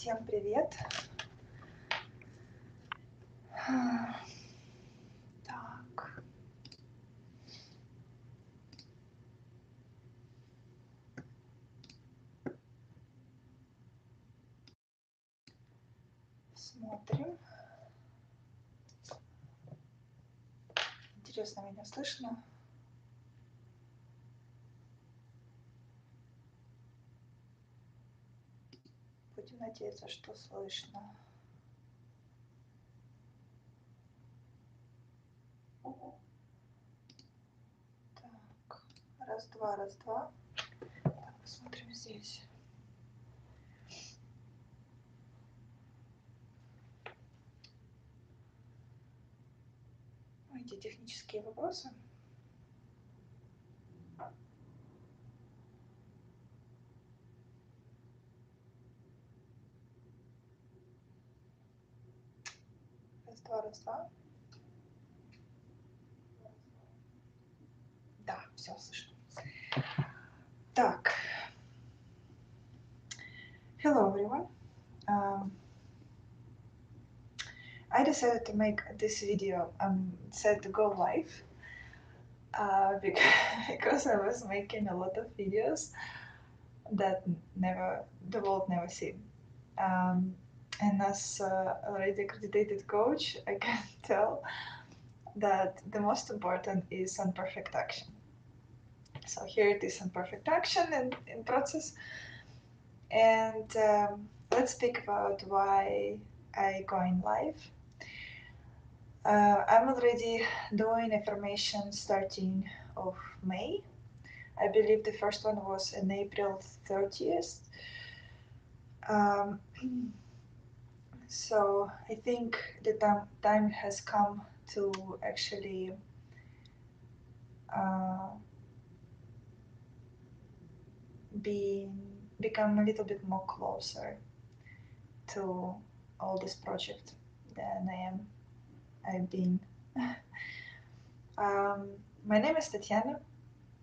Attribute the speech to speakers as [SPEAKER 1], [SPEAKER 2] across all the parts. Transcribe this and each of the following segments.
[SPEAKER 1] Всем привет! Так. Смотрим. Интересно, меня слышно? Будем надеяться, что слышно. Так, раз-два, раз-два. Так, посмотрим здесь. Эти технические вопросы. Раз-два, раз-два. Да, все слышно. Так. Hello, everyone. I decided to make this video. Decided to go live because I was making a lot of videos that the world never seen. And as already accredited coach, I can tell that the most important is imperfect action. So here it is, imperfect action in process. And let's speak about why I going live. I'm already doing affirmations starting of May. I believe the first one was in April 30th. So I think the time has come to actually become a little bit more closer to all this project than I've been. My name is Tatiana.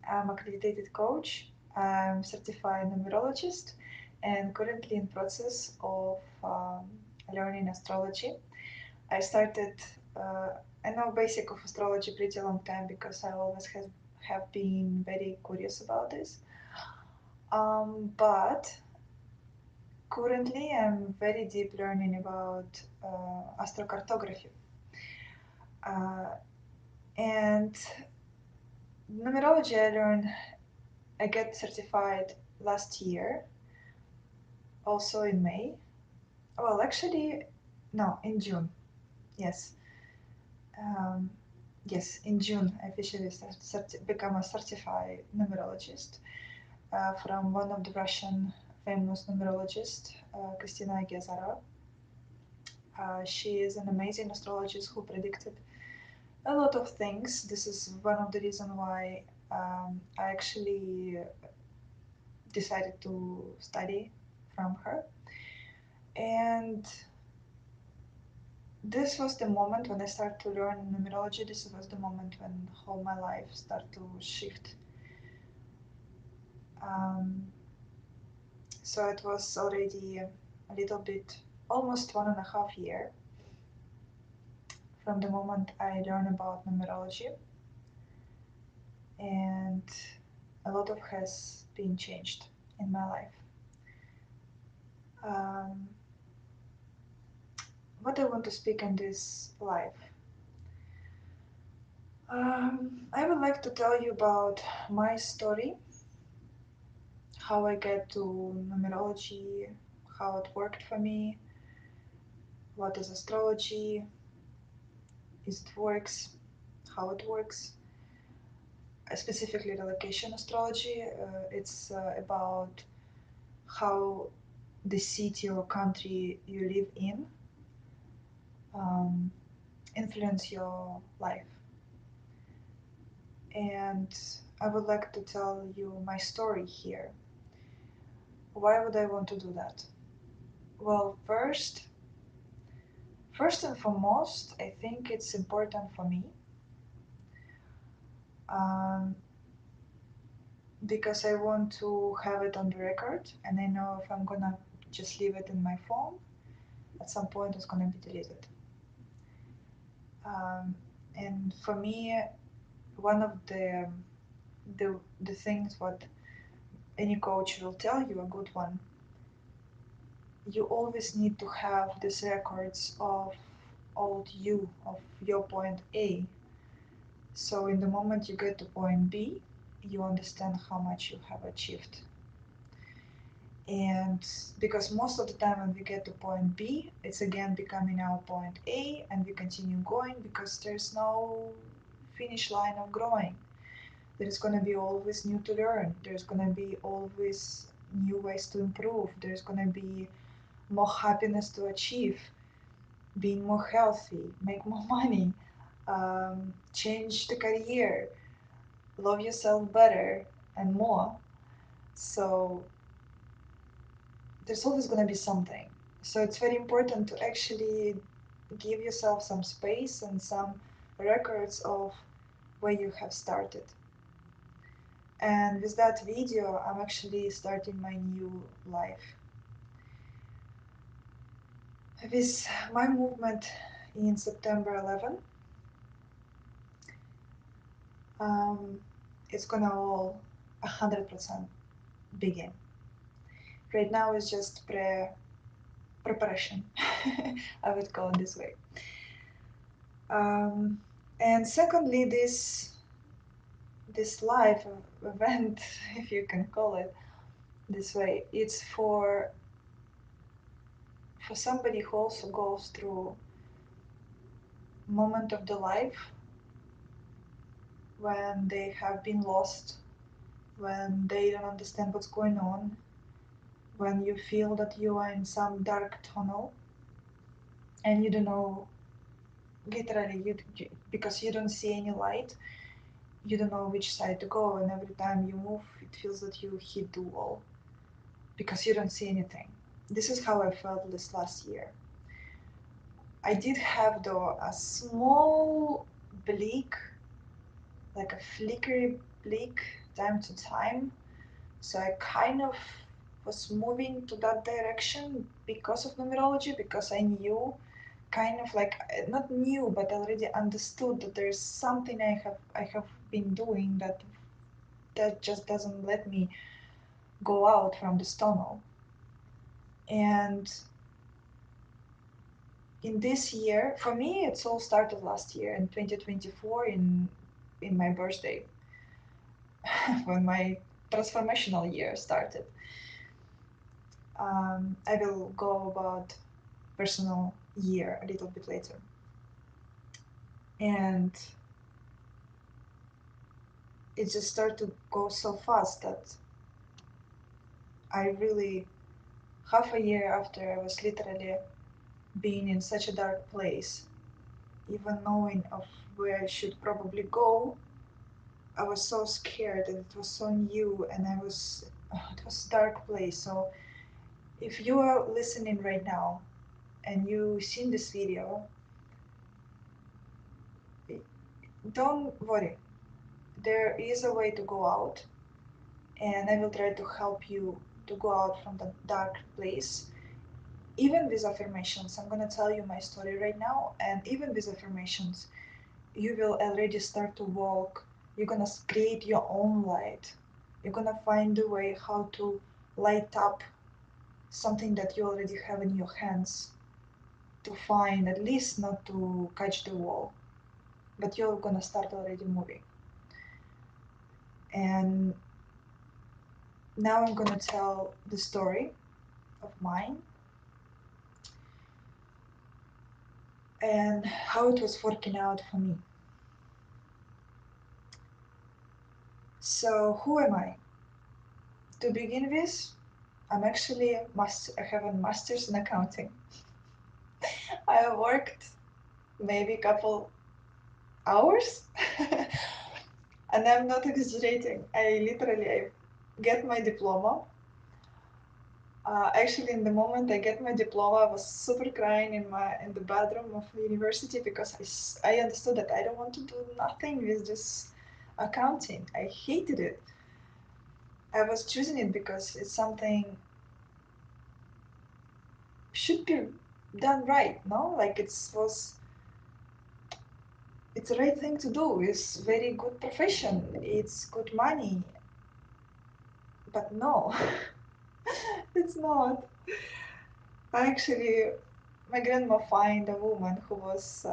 [SPEAKER 1] I'm accredited coach. I'm certified numerologist and currently in process of learning astrology. I started, I know basic of astrology pretty long time because I always have been very curious about this. But currently I'm very deep learning about astrocartography. And numerology I get certified last year, also in May. Well, actually, no, in June. Yes. Yes, in June, I officially become a certified numerologist from one of the Russian famous numerologists, Kristina Gezarova. She is an amazing astrologist who predicted a lot of things. This is one of the reasons why I actually decided to study from her. And this was the moment when I started to learn numerology. This was the moment when whole my life started to shift. So it was already a little bit, almost 1.5 years from the moment I learned about numerology, and a lot of has been changed in my life. What I want to speak in this live. I would like to tell you about my story, how I get to numerology, how it worked for me, what is astrology, is it works, how it works. Specifically relocation astrology, it's about how the city or country you live in influence your life. And I would like to tell you my story here. Why would I want to do that? Well, first and foremost, I think it's important for me because I want to have it on the record, and I know if I'm gonna just leave it in my phone. At some point, it's gonna be deleted. Um, and for me, one of the things what any coach will tell you, a good one, you always need to have these records of old you, of your point A. So in the moment you get to point B, you understand how much you have achieved. And because most of the time when we get to point B, it's again becoming our point A, and we continue going because there's no finish line of growing. There's going to be always new to learn. There's going to be always new ways to improve. There's going to be more happiness to achieve, being more healthy, make more money, change the career, love yourself better, and more. So there's always going to be something. So it's very important to actually give yourself some space and some records of where you have started. And with that video, I'm actually starting my new life. With my movement in September 11, um, it's gonna all 100% begin. Right now it's just preparation. I would call it this way. Um, and secondly, this life event, if you can call it this way, it's for somebody who also goes through moment of the life when they have been lost, when they don't understand what's going on, when you feel that you are in some dark tunnel and you don't know, literally, because you don't see any light, you don't know which side to go, and every time you move, it feels that you hit the wall because you don't see anything. This is how I felt this last year. I did have though a small bleak, like a flickery bleak time to time. So I kind of was moving to that direction because of numerology, because I knew, kind of like, not knew, but already understood that there's something I have been doing that just doesn't let me go out from this tunnel. And in this year, for me, it's all started last year in 2024 in my birthday, when my transformational year started. I will go about personal year a little bit later. And it just started to go so fast that I really, half a year after I was literally being in such a dark place, even knowing of where I should probably go, I was so scared and it was so new and it was a dark place. So if you are listening right now and you seen this video, don't worry. There is a way to go out, and I will try to help you to go out from the dark place. Even with affirmations, I'm gonna tell you my story right now, and even with affirmations, you will already start to walk. You're gonna create your own light. You're gonna find a way how to light up something that you already have in your hands, to find, at least not to catch the wall, but you're gonna start already moving. And now I'm gonna tell the story of mine and how it was working out for me. So who am I? To begin with, I'm actually I have a master's in accounting. I worked maybe a couple hours, and I'm not exaggerating. I get my diploma. Actually, in the moment I get my diploma, I was super crying in the bathroom of the university because I understood that I don't want to do nothing with this accounting. I hated it. I was choosing it because it's something should be done right, no? Like it's the right thing to do. It's very good profession. It's good money. But no, it's not. Actually, my grandma find a woman who was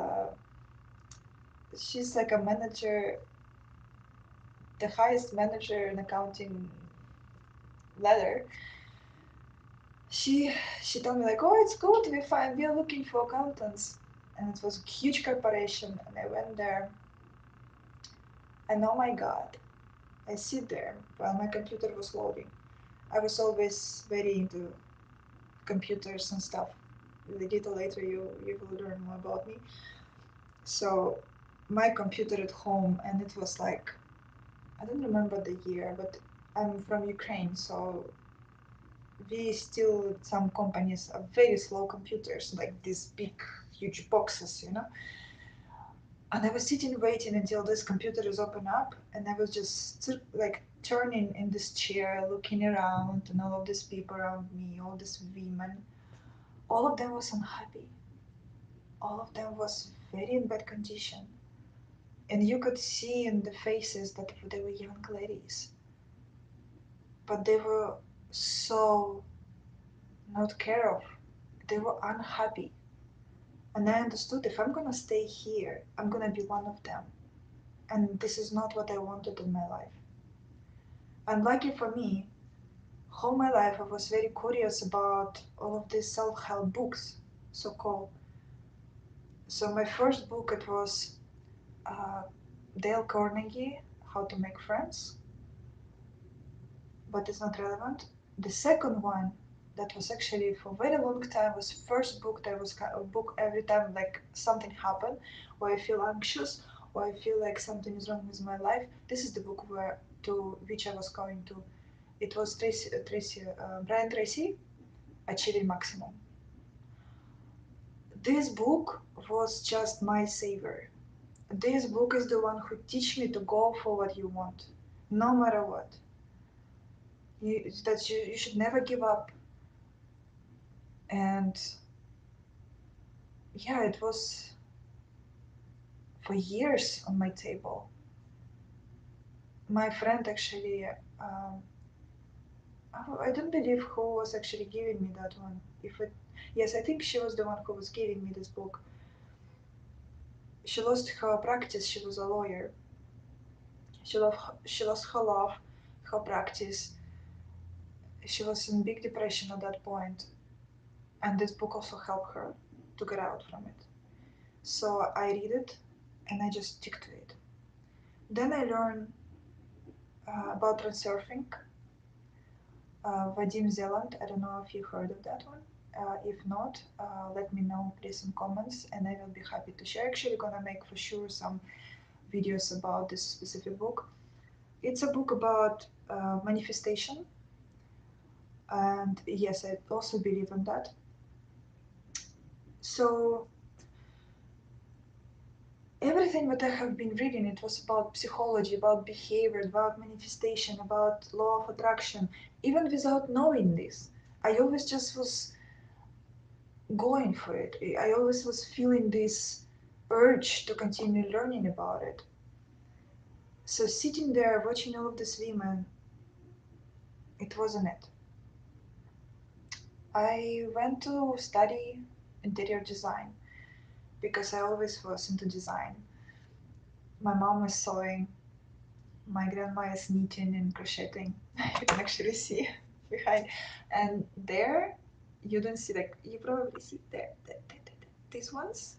[SPEAKER 1] she's like a manager, the highest manager in accounting ladder. She told me like, oh, it's good. We are looking for accountants, and it was a huge corporation. And I went there, and oh my god, I sit there while my computer was loading. I was always very into computers and stuff. A little later, you will learn more about me. So my computer at home, and it was like, I don't remember the year, but I'm from Ukraine, so we still some companies are very slow computers, like these big, huge boxes, you know. And I was sitting waiting until this computer is open up, and I was just like turning in this chair, looking around, and all of these people around me, all these women, all of them was unhappy. All of them was very in bad condition, and you could see in the faces that they were young ladies, but they were so not care of. They were unhappy. And I understood if I'm gonna stay here, I'm gonna be one of them. And this is not what I wanted in my life. And lucky for me, all my life I was very curious about all of these self-help books, so called. So my first book it was uh, Dale Carnegie, How to Make Friends, but it's not relevant. The second one that was actually for a very long time was first book that was kind of book every time like something happened or I feel anxious or I feel like something is wrong with my life. This is the book where to which I was going to. It was Brian Tracy, Achieving Maximum. This book was just my savior. This book is the one who teach me to go for what you want, no matter what. You should never give up. And yeah, it was for years on my table. My friend actually, um, I don't believe who was actually giving me that one. If it, yes, I think she was the one who was giving me this book. She lost her practice. She was a lawyer. She lost her love, her practice. She was in big depression at that point, and this book also helped her to get out from it. So I read it, and I just stick to it. Then I learned about transurfing. Vadim Zeland, I don't know if you heard of that one. If not, let me know please in comments and I will be happy to share. Actually gonna make for sure some videos about this specific book. It's a book about manifestation, and yes, I also believe in that. So everything that I have been reading, it was about psychology, about behavior, about manifestation, about law of attraction, even without knowing this. I always just was going for it. I always was feeling this urge to continue learning about it. So sitting there watching all of these women, it wasn't it. I went to study interior design because I always was into design. My mom is sewing, my grandma is knitting and crocheting. You can actually see behind. And there, you don't see like you probably see there, these ones.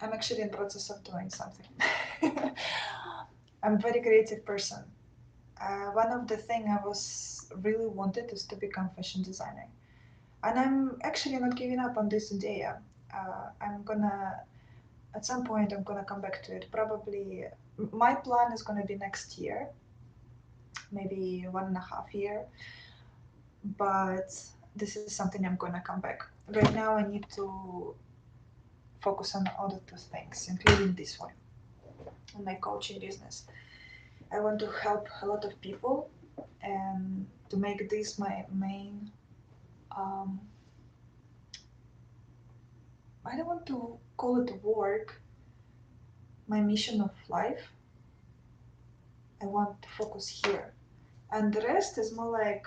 [SPEAKER 1] I'm actually in process of doing something. I'm a very creative person. One of the thing I was really wanted is to become fashion designer, and I'm actually not giving up on this idea. I'm gonna at some point I'm gonna come back to it. Probably my plan is gonna be next year, maybe 1.5 year. But this is something I'm gonna come back. Right now I need to focus on other two things, including this one, on my coaching business. I want to help a lot of people and to make this my main um, I don't want to call it work, my mission of life. I want to focus here. And the rest is more like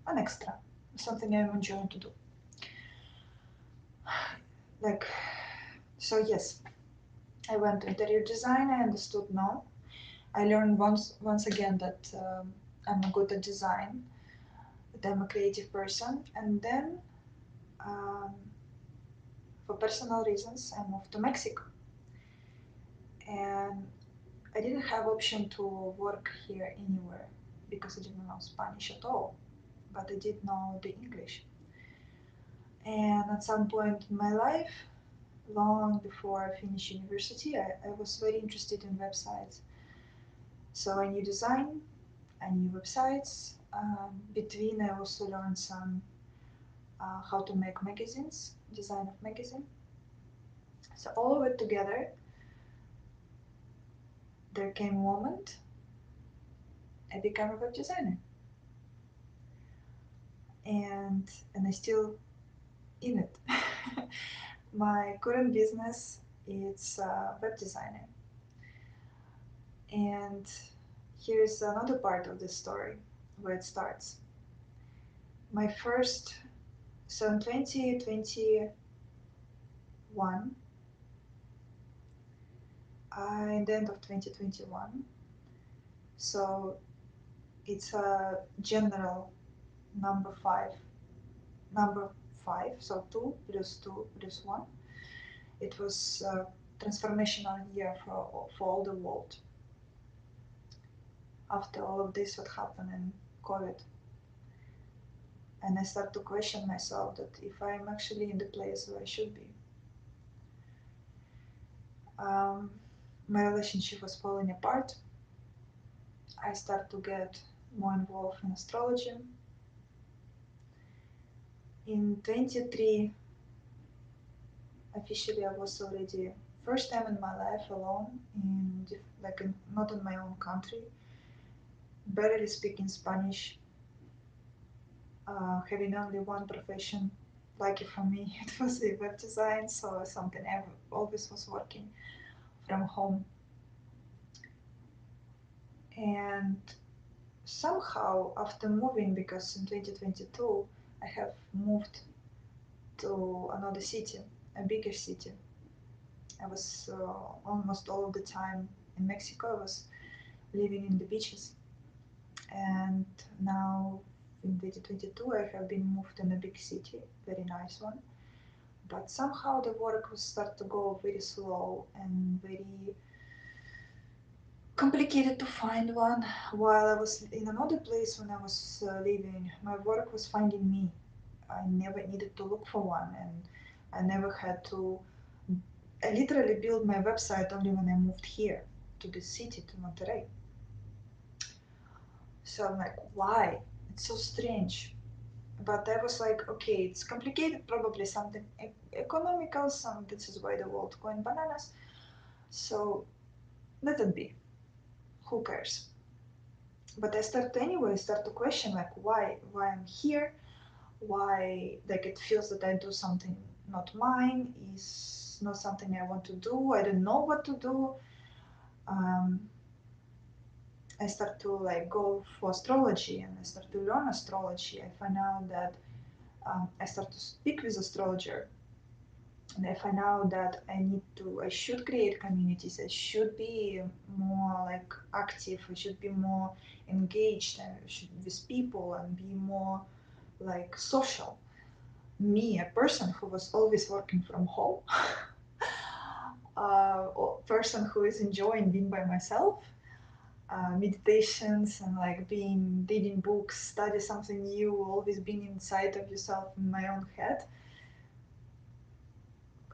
[SPEAKER 1] an extra, something I'm enjoying to do. Like, so yes, I went to interior design. I understood no. I learned once again that I'm good at design, that I'm a creative person. And then, um, for personal reasons, I moved to Mexico. And I didn't have option to work here anywhere because I didn't know Spanish at all, but I did know the English. And at some point in my life, long before I finished university, I was very interested in websites. So I knew design, I knew websites. Between, I also learned some how to make magazines, design of magazine. So all of it together, there came a moment I became a web designer, and I still in it. My current business is web designer, and here's another part of the story where it starts. My first, so in 2021, in the end of 2021, so it's a general number five, number five, so 2 plus 2 plus 1. It was a transformational year for all the world. After all of this, what happened in COVID, and I start to question myself that if I'm actually in the place where I should be. Um, my relationship was falling apart. I start to get more involved in astrology. In 23, officially I was already first time in my life alone not in my own country, barely speaking Spanish, having only one profession. Lucky for me, it was a web design, so something I always was working from home. And somehow, after moving, because in 2022 I have moved to another city, a bigger city. I was almost all of the time in Mexico. I was living in the beaches, and now in 2022 I have been moved in a big city, very nice one. But somehow the work was start to go very slow and very complicated to find one. While I was in another place when I was living, my work was finding me. I never needed to look for one, and I never had to. I literally built my website only when I moved here to the city, to Monterrey. So I'm like, why? It's so strange. But I was like, okay, it's complicated, probably something economical, some this is why the world going bananas. So let it be. Who cares? But I start to question like why I'm here, why like it feels that I do something not mine, is not something I want to do, I don't know what to do. um, I start to like go for astrology and I start to learn astrology. I find out that I start to speak with astrologer, and I find out that I should create communities. I should be more like active. I should be more engaged and should with people and be more like social. Me, a person who was always working from home, a person who is enjoying being by myself, meditations and like being reading books, study something new, always being inside of yourself in my own head.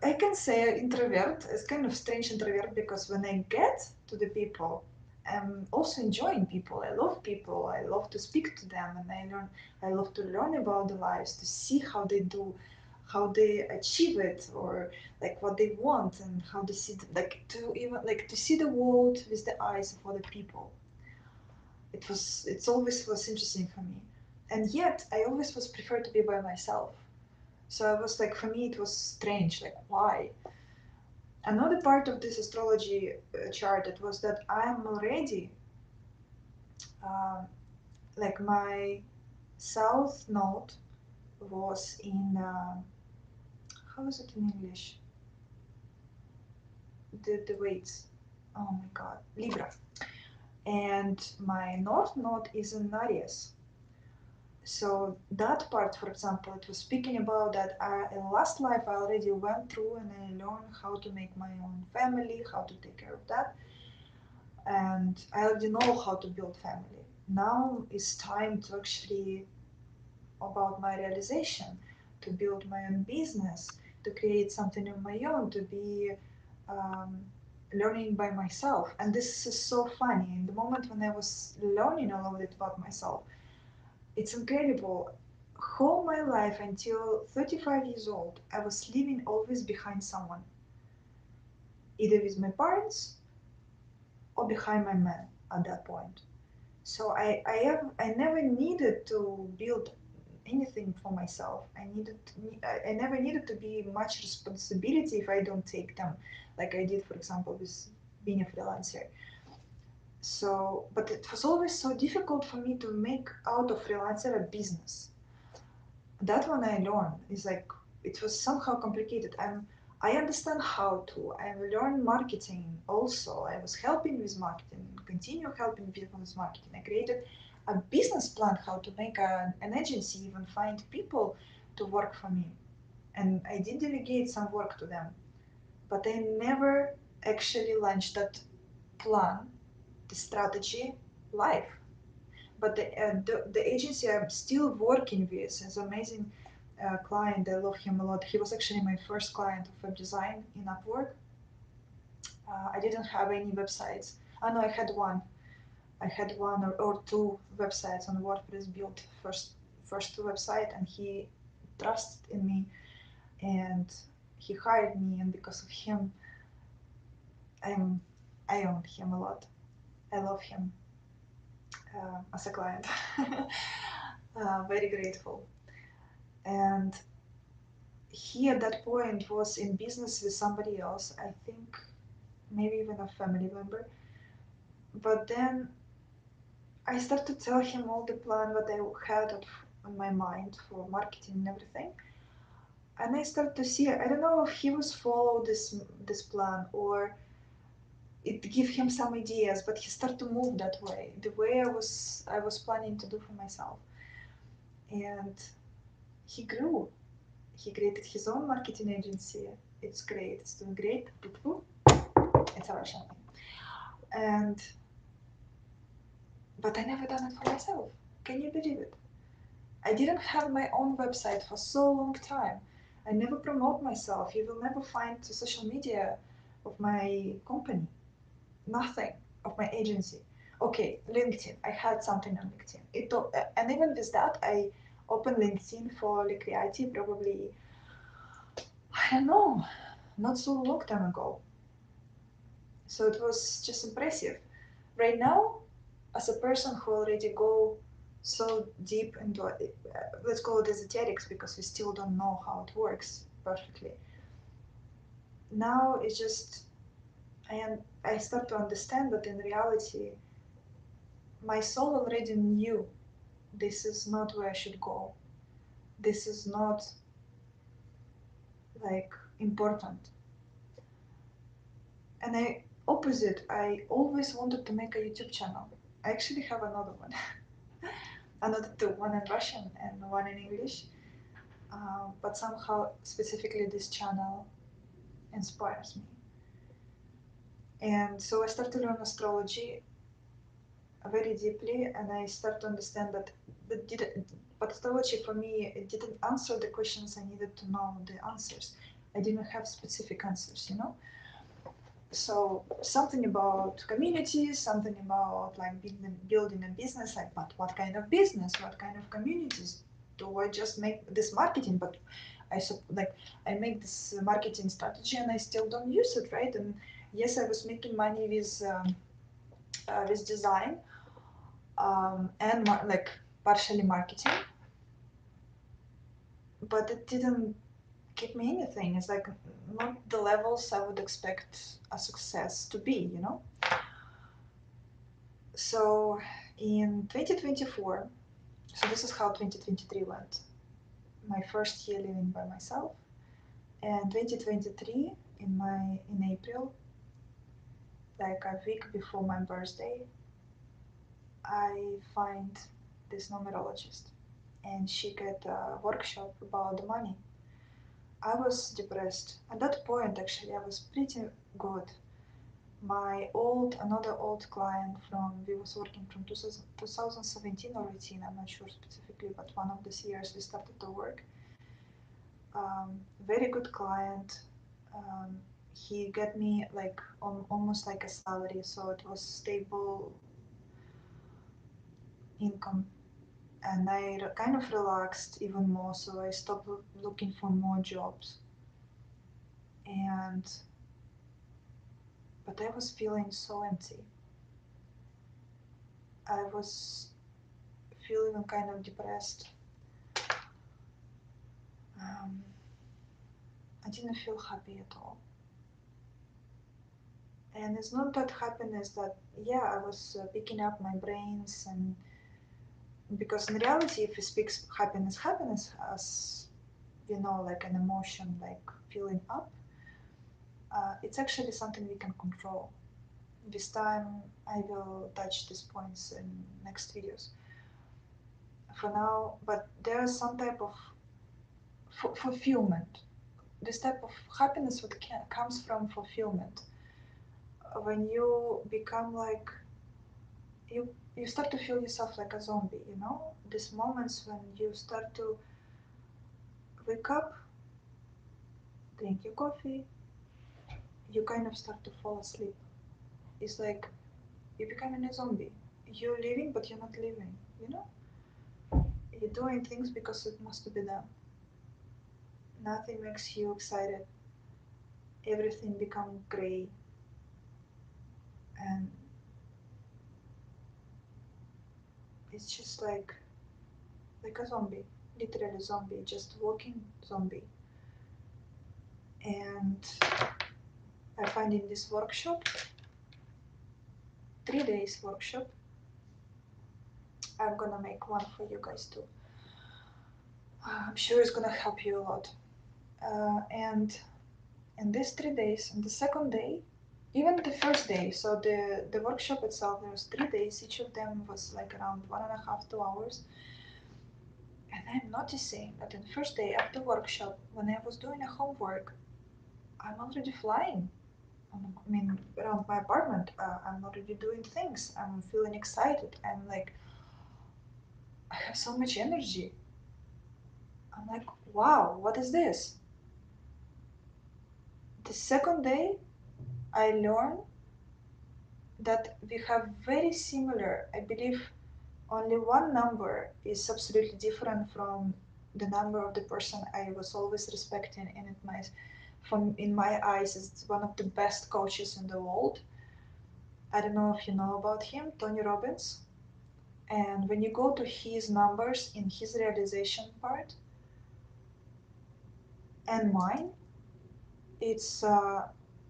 [SPEAKER 1] I can say introvert is kind of strange introvert because when I get to the people, I'm also enjoying people. I love people. I love to speak to them, and I love to learn about their lives, to see how they do, how they achieve it, or like what they want and how they see, like to even like to see the world with the eyes of other people. It's always was interesting for me, and yet I always was prefer to be by myself. So I was like, for me, it was strange. Like, why? Another part of this astrology chart, it was that I'm already um, like my south node was in how is it in English? The weights. Oh my god, Libra. And my north node is in Aries. So that part, for example, it was speaking about that in last life I already went through and I learned how to make my own family, how to take care of that, and I already know how to build family. Now it's time to actually about my realization, to build my own business, to create something of my own, to be um, learning by myself. And this is so funny. In the moment when I was learning all of it about myself, it's incredible. Whole my life until 35 years old, I was living always behind someone, either with my parents or behind my man at that point. So I never needed to build anything for myself. I never needed to be much responsibility if I don't take them, like I did, for example, with being a freelancer. So, but it was always so difficult for me to make out of freelancer a business. That one I learned is like it was somehow complicated. I understand how to. I learned marketing also. I was helping with marketing, continue helping people with marketing. I created a business plan how to make an agency, even find people to work for me. And I did delegate some work to them, but I never actually launched that plan, the strategy live. But the agency I'm still working with is amazing client. I love him a lot. He was actually my first client of web design in Upwork. I didn't have any websites. I know I had one. I had one or two websites on WordPress built first website, and he trusted in me and he hired me. And because of him, I'm I own him a lot. I love him as a client. Very grateful. And he at that point was in business with somebody else, I think maybe even a family member. But then I started to tell him all the plan that I had on my mind for marketing and everything. And I started to see, I don't know if he was follow this plan or it give him some ideas, but he started to move that way, the way I was planning to do for myself. And he grew. He created his own marketing agency. It's great. It's doing great. It's a Russian thing. And but I never done it for myself. Can you believe it? I didn't have my own website for so long time. I never promote myself. You will never find the social media of my company. Nothing of my agency. Okay, LinkedIn. I had something on LinkedIn. And even with that, I opened LinkedIn for Creative probably, I don't know, not so long time ago. So it was just impressive. Right now, as a person who already go so deep into let's call it esoterics because we still don't know how it works perfectly. Now it's just I start to understand that in reality, my soul already knew this is not where I should go. This is not like important. And I always wanted to make a YouTube channel. I actually have another one. Another two, one in Russian and one in English. But somehow, specifically, this channel inspires me. And so I started to learn astrology very deeply, and I start to understand that but astrology for me, it didn't answer the questions I needed to know the answers. I didn't have specific answers, you know. So something about communities, something about like building a business, like but what kind of business, what kind of communities? Do I just make this marketing? But I make this marketing strategy and I still don't use it, right? And yes, I was making money with design and like partially marketing, but it didn't give me anything. It's like not the levels I would expect a success to be, you know? So in 2024, so this is how 2023 went. My first year living by myself, and 2023 in April, like a week before my birthday, I find this numerologist, and she get a workshop about the money. I was depressed at that point. Actually, I was pretty good. My another old client we was working from 2017 or 18, I'm not sure specifically, but one of these years we started to work. Very good client. Um, he got me like almost like a salary, so it was stable income, and I kind of relaxed even more. So I stopped looking for more jobs, and but I was feeling so empty. I was feeling kind of depressed. Um, I didn't feel happy at all. And it's not that happiness that, yeah, I was picking up my brains, and because in reality, if we speak happiness as, you know, like an emotion, like feeling up, it's actually something we can control. This time I will touch these points in next videos. For now, but there is some type of fulfillment. This type of happiness comes from fulfillment. When you become like you start to feel yourself like a zombie, you know, these moments when you start to wake up, drink your coffee, you kind of start to fall asleep. It's like you're becoming a zombie. You're living, but you're not living, you know. You're doing things because it must be done. Nothing makes you excited. Everything becomes gray, and it's just like a zombie, literally zombie, just walking zombie. And I find in this workshop, 3 days workshop, I'm gonna make one for you guys too. I'm sure it's gonna help you a lot. And in these 3 days, on the second day, even the first day, so the workshop itself, there was 3 days, each of them was like around 1.5, 2 hours. And I'm noticing that in the first day of the workshop, when I was doing a homework, I'm already flying. I mean, around my apartment, I'm already doing things. I'm feeling excited. I'm like, I have so much energy. I'm like, wow, what is this? The second day, I learned that we have very similar, I believe only one number is absolutely different from the number of the person I was always respecting, and in my eyes is one of the best coaches in the world. I don't know if you know about him, Tony Robbins. And when you go to his numbers in his realization part and mine, it's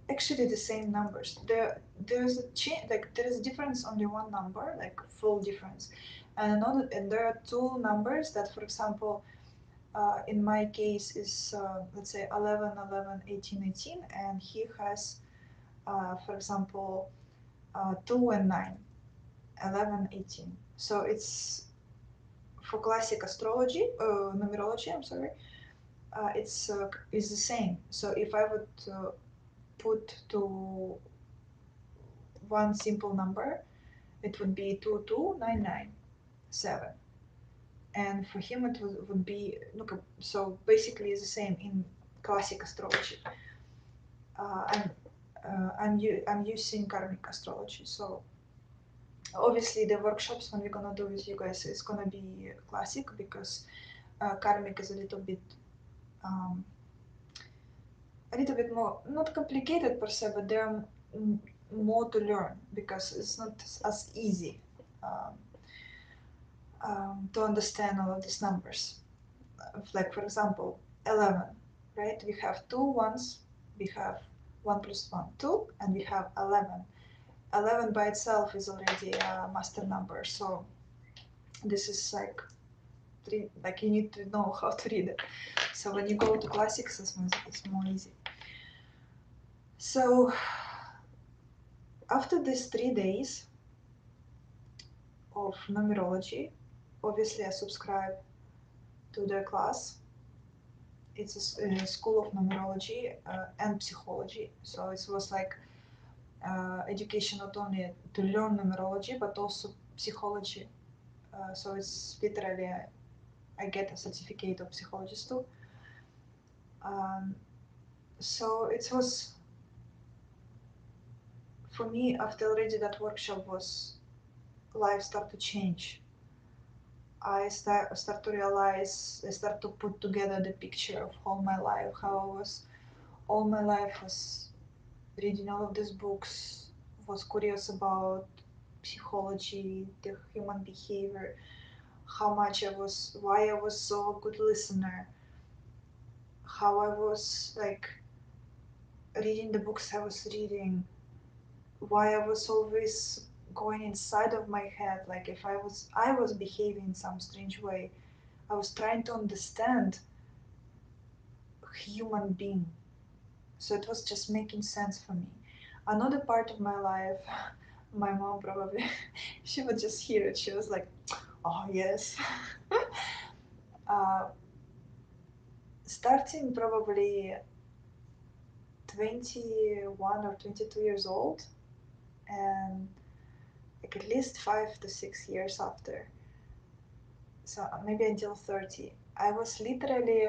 [SPEAKER 1] actually the same numbers. There's a change, like there is difference only one number, like full difference, and there are two numbers that, for example, in my case is let's say 11, 11, 18, 18, and he has, for example, 2 and 9, 11, 18. So it's for classic astrology, numerology. I'm sorry. It's the same. So if I would put to one simple number, it would be 22997. And for him, it would be look. So basically, it's the same in classic astrology. I'm I'm using karmic astrology. So obviously, the workshops when we're gonna do with you guys is gonna be classic because karmic is um, a little bit more not complicated per se, but there are more to learn because it's not as easy um, to understand all of these numbers. like for example 11, right? We have two ones, we have 1 plus 1 2, and we have 11. 11 by itself is already a master number, so this is like three, like you need to know how to read it. So when you go to classics, it's more easy. So after these 3 days of numerology, obviously I subscribe to their class. It's a school of numerology and psychology, so it was like education not only to learn numerology but also psychology. So it's literally I get a certificate of psychologist too. Um, so it was for me after already that workshop was life start to change. I start to realize, I start to put together the picture of all my life, how I was all my life was reading all of these books, was curious about psychology, the human behavior, how much I was, why I was so a good listener, how I was like reading the books I was reading, why I was always going inside of my head, like if I was behaving in some strange way. I was trying to understand human being. So it was just making sense for me. Another part of my life, my mom probably, she would just hear it. She was like, oh, yes. uh, Starting probably 21 or 22 years old, and like at least 5 to 6 years after, so maybe until 30, I was literally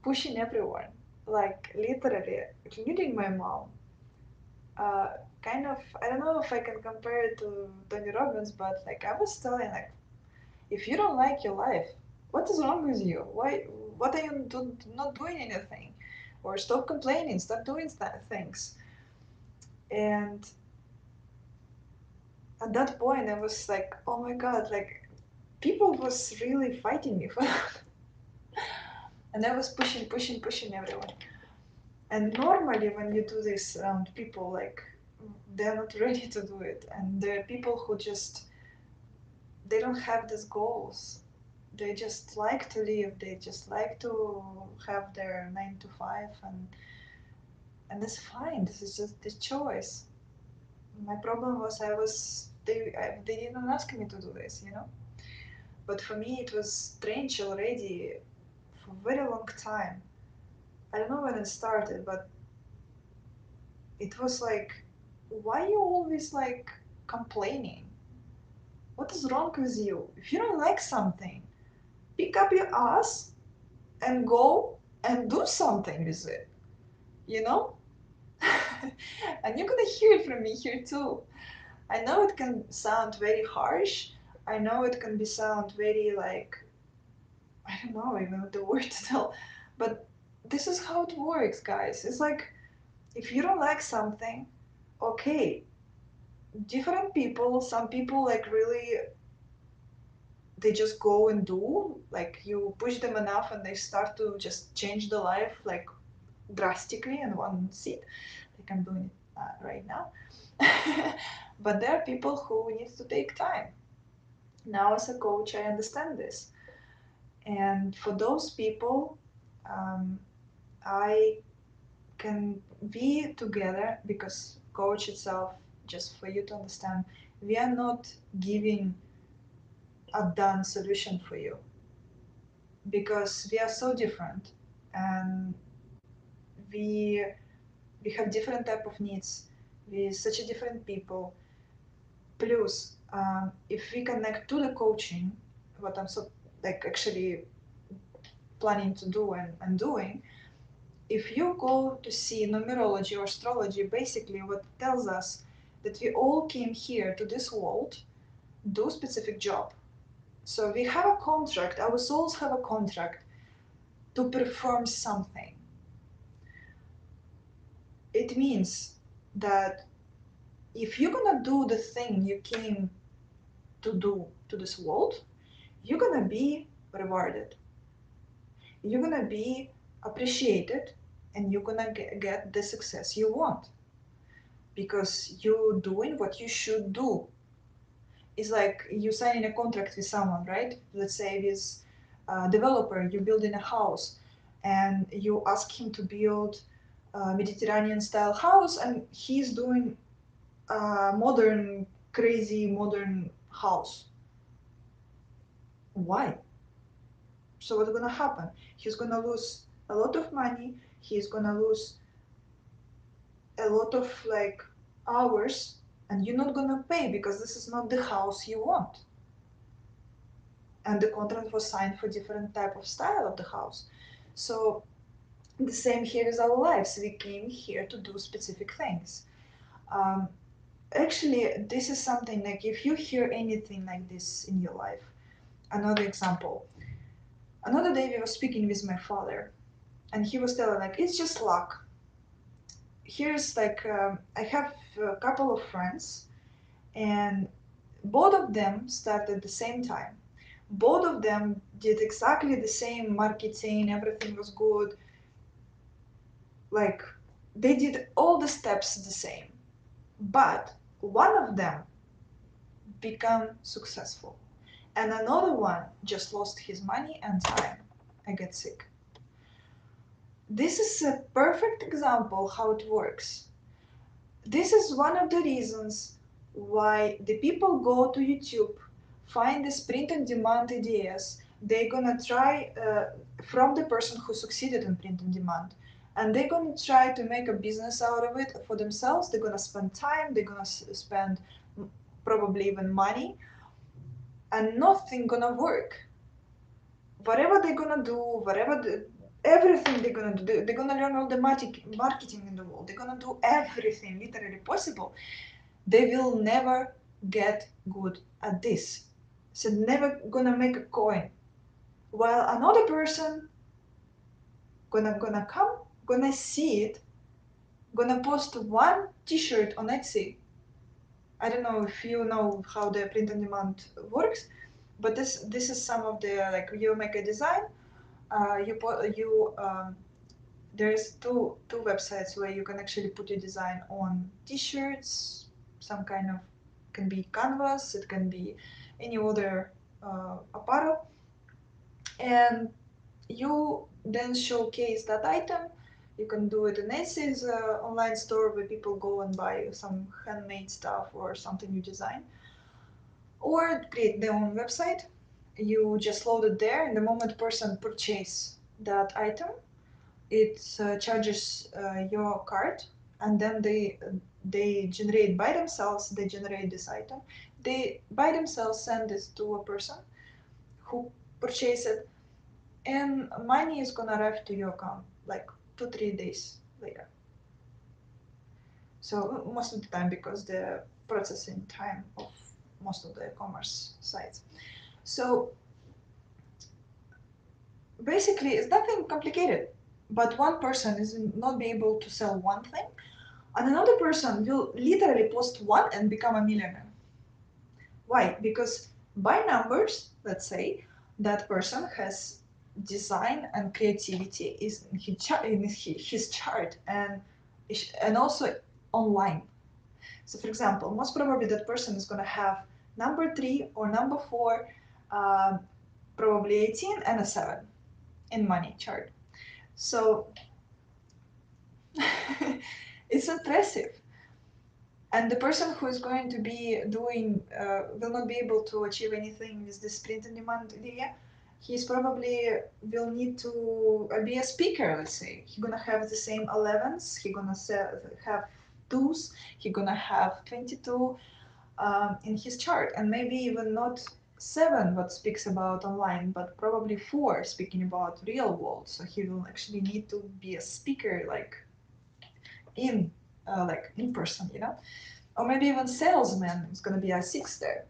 [SPEAKER 1] pushing everyone, like literally, including my mom. uh, Kind of, I don't know if I can compare it to Tony Robbins, but like I was telling, like, if you don't like your life, what is wrong with you? Why? What are you not doing anything? Or stop complaining, stop doing things. And at that point, I was like, oh my god, like people was really fighting me for that. And I was pushing, pushing, pushing everyone. And normally, when you do this around people, like they're not ready to do it, and there are people who just they don't have these goals. They just like to live. They just like to have their 9 to 5, and that's fine. This is just the choice. My problem was they didn't ask me to do this, you know. But for me, it was strange already for a very long time. I don't know when it started, but it was like, why you always like complaining? What is wrong with you? If you don't like something, pick up your ass and go and do something with it, you know? And you're gonna hear it from me here too. I know it can sound very harsh. I know it can be sound very like, I don't know even the word to tell, but this is how it works, guys. It's like, if you don't like something, okay, different people, some people like really, they just go and do, like you push them enough and they start to just change the life like drastically in one seat. Like I'm doing it right now. But there are people who need to take time. Now, as a coach, I understand this. And for those people, um, I can be together because coach itself, just for you to understand, we are not giving a done solution for you because we are so different, and we we have different type of needs. We such a different people. Plus, if we connect to the coaching, what I'm so like actually planning to do and doing, if you go to see numerology or astrology, basically what it tells us that we all came here to this world, do a specific job. So we have a contract, our souls have a contract to perform something. It means that if you're gonna do the thing you came to do to this world, you're gonna be rewarded. You're gonna be appreciated, and you're gonna get the success you want because you're doing what you should do. It's like you signing a contract with someone, right? Let's say with a developer, you're building a house, and you ask him to build a Mediterranean style house, and he's doing a modern, crazy modern house. Why? So what's gonna happen? He's gonna lose a lot of money. He's gonna lose a lot of like hours, and you're not gonna pay because this is not the house you want. And the contract was signed for different type of style of the house. So the same here is our lives. We came here to do specific things. Um, Actually, this is something like if you hear anything like this in your life. Another example. Another day we were speaking with my father, and he was telling like it's just luck. Here's like I have a couple of friends, and both of them started at the same time. Both of them did exactly the same marketing, everything was good. Like they did all the steps the same. But one of them became successful, and another one just lost his money and time and get sick. This is a perfect example how it works. This is one of the reasons why the people go to YouTube, find the print and demand ideas. They're gonna try from the person who succeeded in print and demand, and they're gonna try to make a business out of it for themselves. They're gonna spend time, they're gonna spend probably even money, and nothing gonna work. Whatever they're gonna do, everything they're gonna do, they're gonna learn all the marketing in the world. They're gonna do everything literally possible, they will never get good at this. So never gonna make a coin. While another person gonna come, gonna see it, gonna post one T-shirt on Etsy. I don't know if you know how the print on demand works, but this is some of the like you make a design, you there's two websites where you can actually put your design on T-shirts, some kind of can be canvas, it can be any other apparel, and you then showcase that item. You can do it in Etsy's online store where people go and buy some handmade stuff or something you design, or create their own website. You just load it there, and the moment person purchase that item, it charges your card, and then they generate by themselves. They generate this item. They by themselves send this to a person who purchase it, and money is gonna arrive to your account like 2-3 days later. So most of the time, because the processing time of most of the e-commerce sites. So basically, it's nothing complicated. But one person is not be able to sell one thing, and another person will literally post one and become a millionaire. Why? Because by numbers, let's say that person has design and creativity is in his chart, and also online. So for example, most probably that person is going to have number 3 or number 4, um, probably 18 and a 7 in money chart. So it's impressive. And the person who is going to be doing will not be able to achieve anything with this print and demand idea. He's probably will need to be a speaker. Let's say he's gonna have the same 11s. He's gonna have 2s. He's gonna have 22 in his chart, and maybe even not 7 what speaks about online, but probably 4 speaking about real world. So he will actually need to be a speaker in like in person, you know, or maybe even salesman is going to be a 6 there.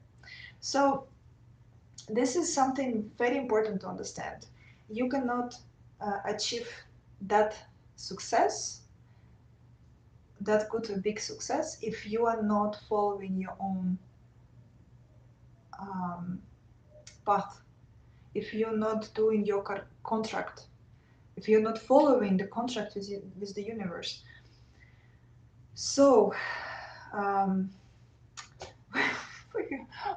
[SPEAKER 1] So this is something very important to understand. You cannot achieve that success, that good big success, if you are not following your own path, if you're not doing your contract, if you're not following the contract with the universe. So, um,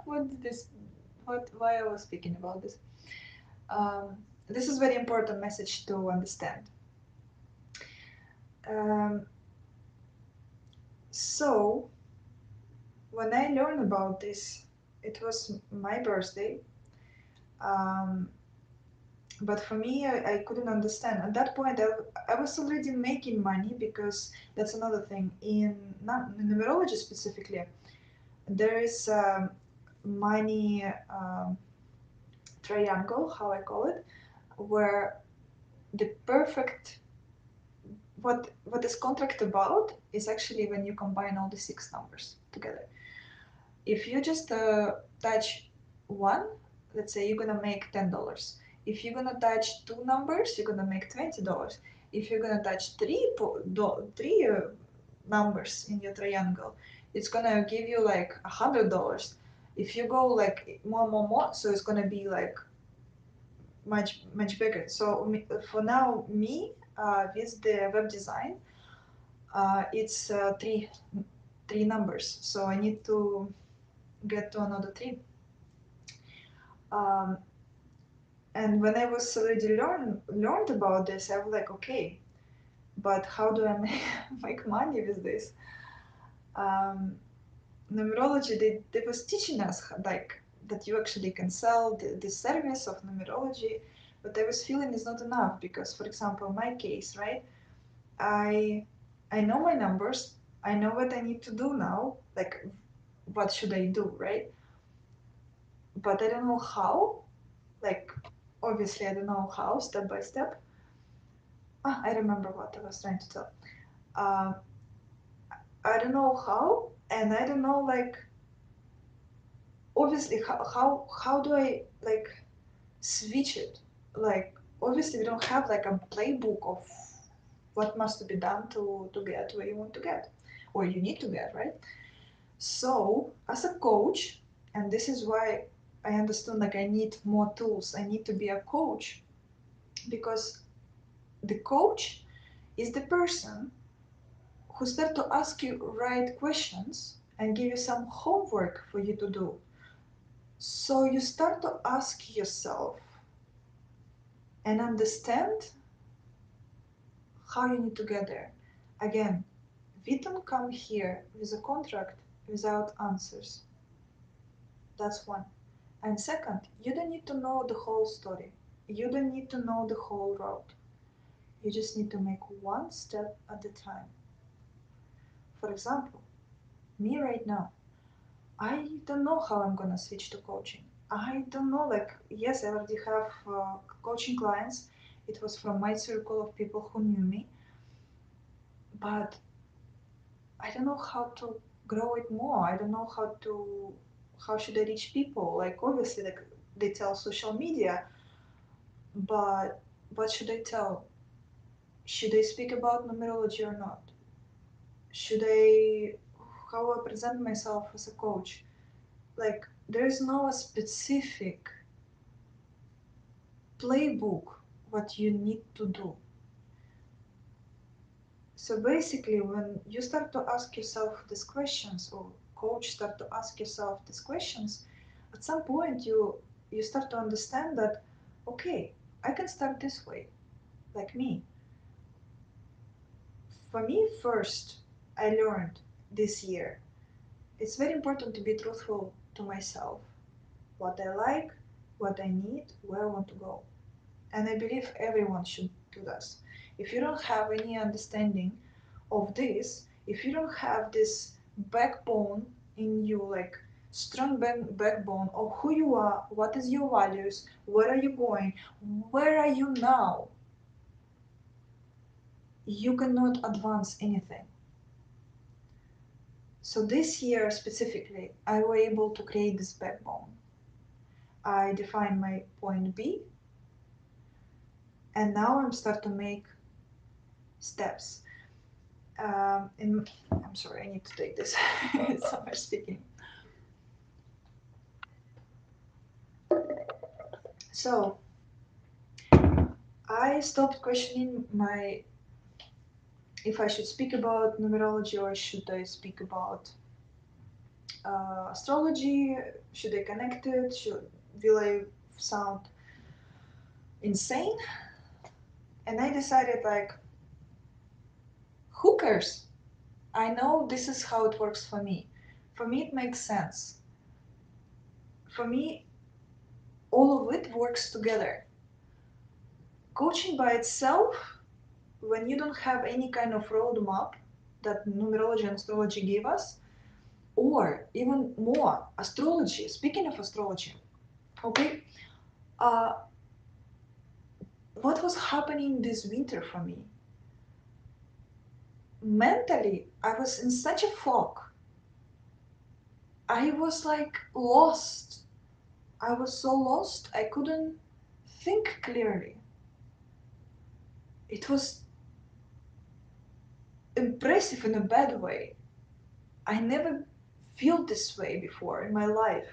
[SPEAKER 1] what did this? Why I was speaking about this? This is very important message to understand. Um, so, when I learned about this, it was my birthday. Um, but for me, I couldn't understand. At that point, I was already making money because that's another thing. In numerology specifically, there is money triangle, how I call it, where the perfect what is contract about is actually when you combine all the 6 numbers together. If you just touch one, let's say you're gonna make $10. If you're gonna touch 2 numbers, you're gonna make $20. If you're gonna touch three numbers in your triangle, it's gonna give you like $100. If you go like more, so it's gonna be like much bigger. So for now, me with the web design, it's three numbers. So I need to get to another three. Um, and when I was already learned about this, I was like, okay, but how do I make money with this? Um, Numerology, they was teaching us like that you actually can sell the service of numerology, but I was feeling it's not enough because, for example, my case, right? I I know my numbers. I know what I need to do now. Like, what should I do, right? But I don't know how. Like, obviously, I don't know how step by step. I remember what I was trying to tell. Uh, I don't know how, and I don't know like obviously how do I like switch it? Like obviously we don't have like a playbook of what must be done to get where you want to get or you need to get, right? So as a coach, and this is why I understood like I need more tools. I need to be a coach because the coach is the person who start to ask you right questions and give you some homework for you to do. So you start to ask yourself and understand how you need to get there. Again, we don't come here with a contract without answers. That's one. And second, you don't need to know the whole story. You don't need to know the whole road. You just need to make one step at a time. For example, me right now, I don't know how I'm gonna switch to coaching. I don't know, like, yes, I already have coaching clients. It was from my circle of people who knew me, but I don't know how to grow it more. I don't know how should I reach people? Like, obviously, like, they tell social media, but what should I tell? Should I speak about numerology or not? Should I, how I present myself as a coach? Like, there is no specific playbook what you need to do. So basically, when you start to ask yourself these questions, or coach start to ask yourself these questions, at some point you start to understand that, okay, I can start this way, like me. For me, first, I learned this year it's very important to be truthful to myself. What I like, what I need, where I want to go. And I believe everyone should do this. If you don't have any understanding of this, if you don't have this backbone in you, like strong backbone of who you are, what is your values, where are you going, where are you now, you cannot advance anything. So this year specifically, I was able to create this backbone. I defined my point B, and now I'm start to make steps. I'm sorry, I need to take this. It's so much speaking. So I stopped questioning my if I should speak about numerology or should I speak about astrology. Should I connect it? Will I sound insane? And I decided, like, who cares? I know this is how it works for me. For me, it makes sense. For me, all of it works together. Coaching by itself, when you don't have any kind of roadmap that numerology and astrology give us, or even more, astrology. Speaking of astrology, okay, uh, what was happening this winter for me? Mentally, I was in such a fog. I was like lost. I was so lost, I couldn't think clearly. It was impressive in a bad way. I never felt this way before in my life.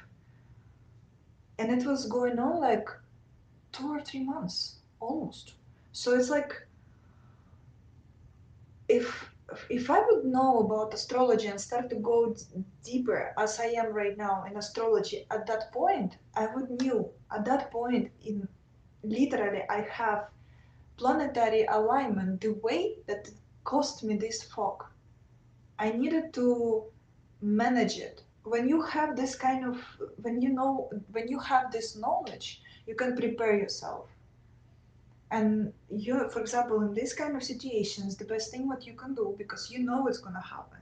[SPEAKER 1] And it was going on like 2 or 3 months almost. So it's like if if I would know about astrology and start to go deeper as I am right now in astrology, at that point I would knew at that point in literally I have planetary alignment the way that it caused me this fog. I needed to manage it. When you have this kind of when you have this knowledge, you can prepare yourself. And you, for example, in this kind of situations, the best thing what you can do, because you know it's gonna happen,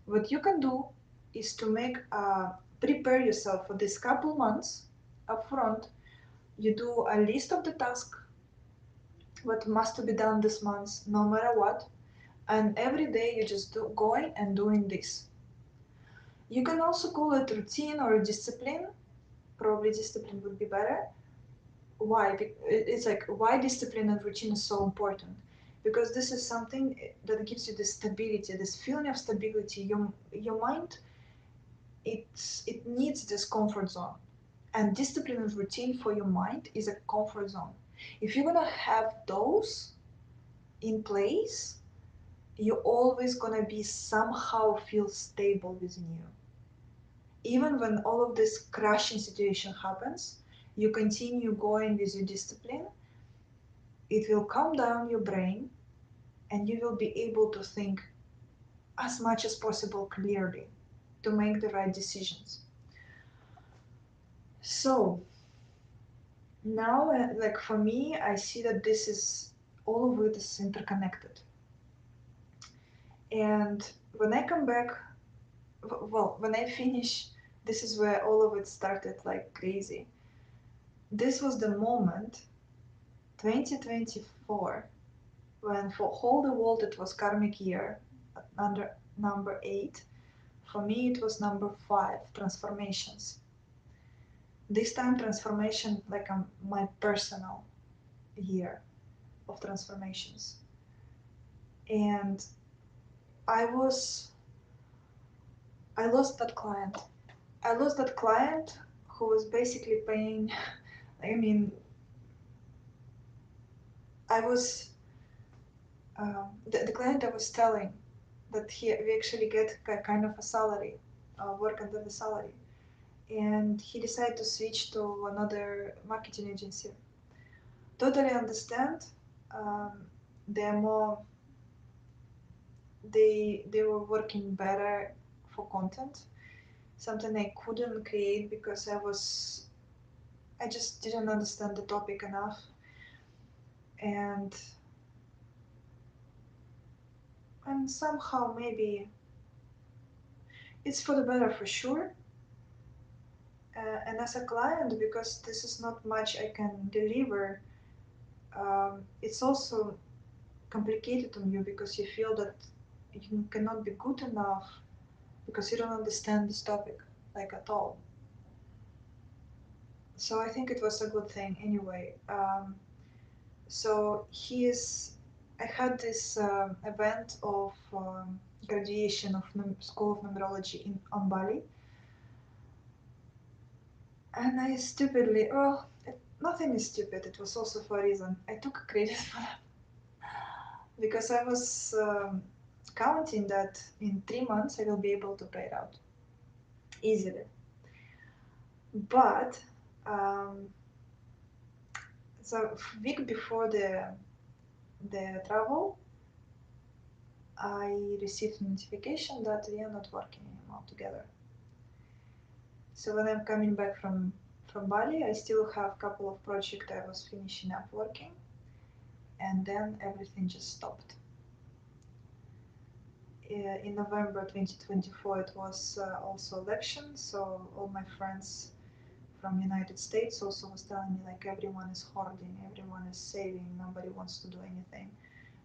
[SPEAKER 1] what you can do is to make prepare yourself for this couple months upfront. You do a list of the task what must be done this month, no matter what, and every day you just going and doing this. You can also call it routine or discipline. Probably discipline would be better. Why? It's like why discipline and routine is so important. Because this is something that gives you this stability, this feeling of stability. Your mind, it needs this comfort zone, and discipline and routine for your mind is a comfort zone. If you're gonna have those in place, you're always gonna be somehow feel stable within you. Even when all of this crashing situation happens, you continue going with your discipline, it will calm down your brain and you will be able to think as much as possible clearly to make the right decisions. So now, like for me, I see that this is all of it is interconnected. And when I come back, well, when I finish, this is where all of it started like crazy. This was the moment, 2024, when for whole the world it was karmic year, under number 8. For me it was number 5, transformations. This time transformation like my personal year of transformations. And I was I lost that client. I lost that client who was basically paying. I mean, I was the client I was telling that we actually get kind of a salary, work under the salary, and he decided to switch to another marketing agency. Totally understand. Um, they're more. They were working better for content, something I couldn't create because I just didn't understand the topic enough, and somehow maybe it's for the better for sure. And as a client, because this is not much I can deliver, it's also complicated on you because you feel that you cannot be good enough because you don't understand this topic like at all. So I think it was a good thing anyway. So I had this event of graduation of School of Numerology on Bali, and I stupidly, well, nothing is stupid. It was also for a reason. I took credit for that because I was counting that in 3 months I will be able to pay it out easily. But um, so week before the travel, I received notification that we are not working anymore together. So when I'm coming back from Bali, I still have a couple of projects I was finishing up working, and then everything just stopped. In November 2024, it was also election, so all my friends from United States also was telling me like everyone is hoarding, everyone is saving, nobody wants to do anything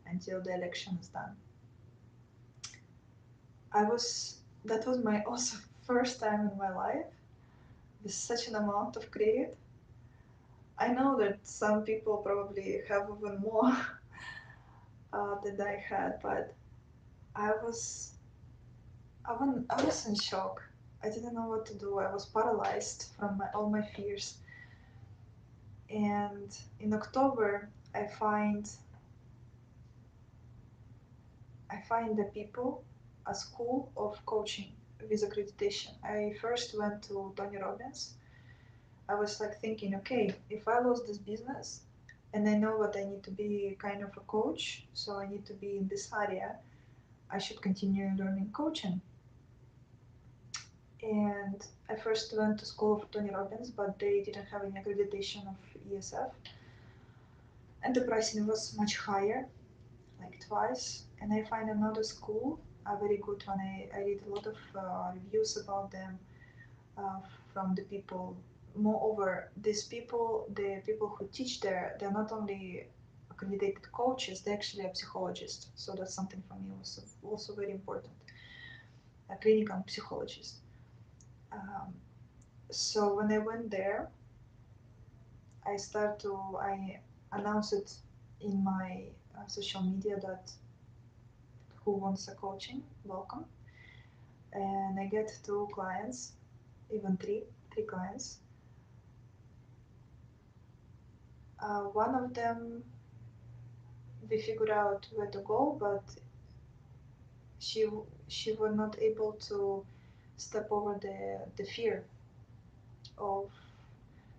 [SPEAKER 1] until the election is done. That was my also first time in my life with such an amount of credit. I know that some people probably have even more than I had, but I was I was in shock. I didn't know what to do. I was paralyzed from all my fears. And in October, I find the people a school of coaching with accreditation. I first went to Tony Robbins. I was like thinking, okay, if I lose this business and I know what I need to be kind of a coach, so I need to be in this area, I should continue learning coaching. And I first went to school of Tony Robbins, but they didn't have any accreditation of ESF. And the pricing was much higher, like twice. And I find another school, a very good one. I read a lot of reviews about them uh, from the people. Moreover, these people, the people who teach there, they're not only accredited coaches, they're actually a psychologist. So that's something for me was also very important. A clinical psychologist. Um, so when I went there, I announced it in my social media that who wants a coaching, welcome. And I get 2 clients, even three clients. One of them, we figured out where to go, but she she was not able to step over the fear of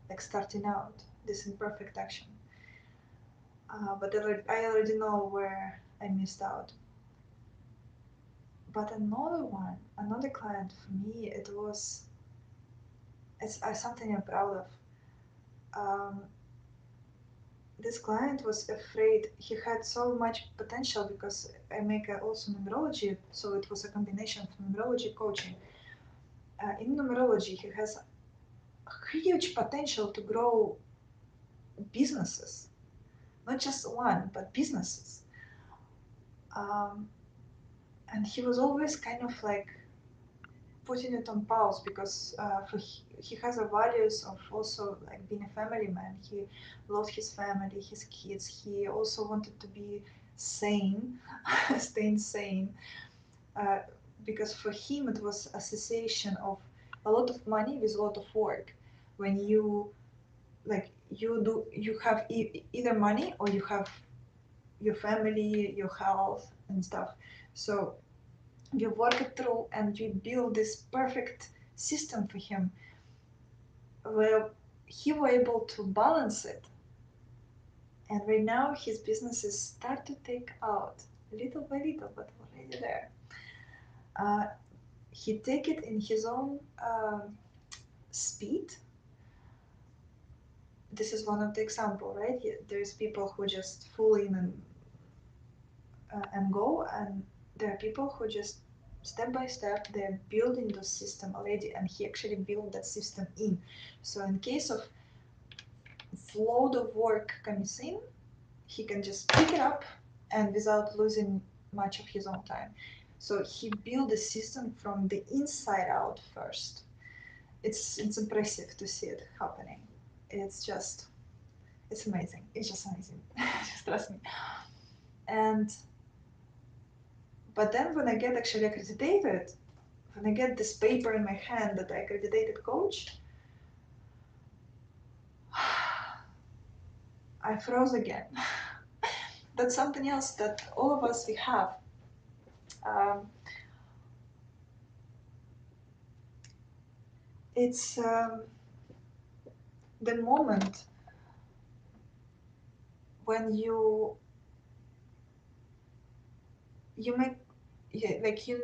[SPEAKER 1] like starting out this imperfect action. But I already know where I missed out. But another client for me, it's something I'm proud of. Um, this client was afraid. He had so much potential because I make also numerology, so it was a combination of numerology coaching. In numerology, he has a huge potential to grow businesses, not just one, but businesses. Um, and he was always kind of like putting it on pause because he has a values of also like being a family man. He loved his family, his kids. He also wanted to be sane, staying sane, uh, because for him it was association of a lot of money with a lot of work. When you like you have either money or you have your family, your health and stuff. So you work it through and you build this perfect system for him where he was able to balance it. And right now his businesses start to take out little by little, but already there. Uh, he take it in his own speed. This is one of the example, right? There's people who just fall in and go, and there are people who just step by step they're building the system already, and he actually built that system in. So in case of load of work comes in, he can just pick it up and without losing much of his own time. So he built the system from the inside out first. It's impressive to see it happening. It's amazing. It's just amazing. Just trust me. And but then when I get actually accredited, when I get this paper in my hand that I accredited coach, I froze again. That's something else that all of us we have. Um, it's the moment when you make, yeah, like, you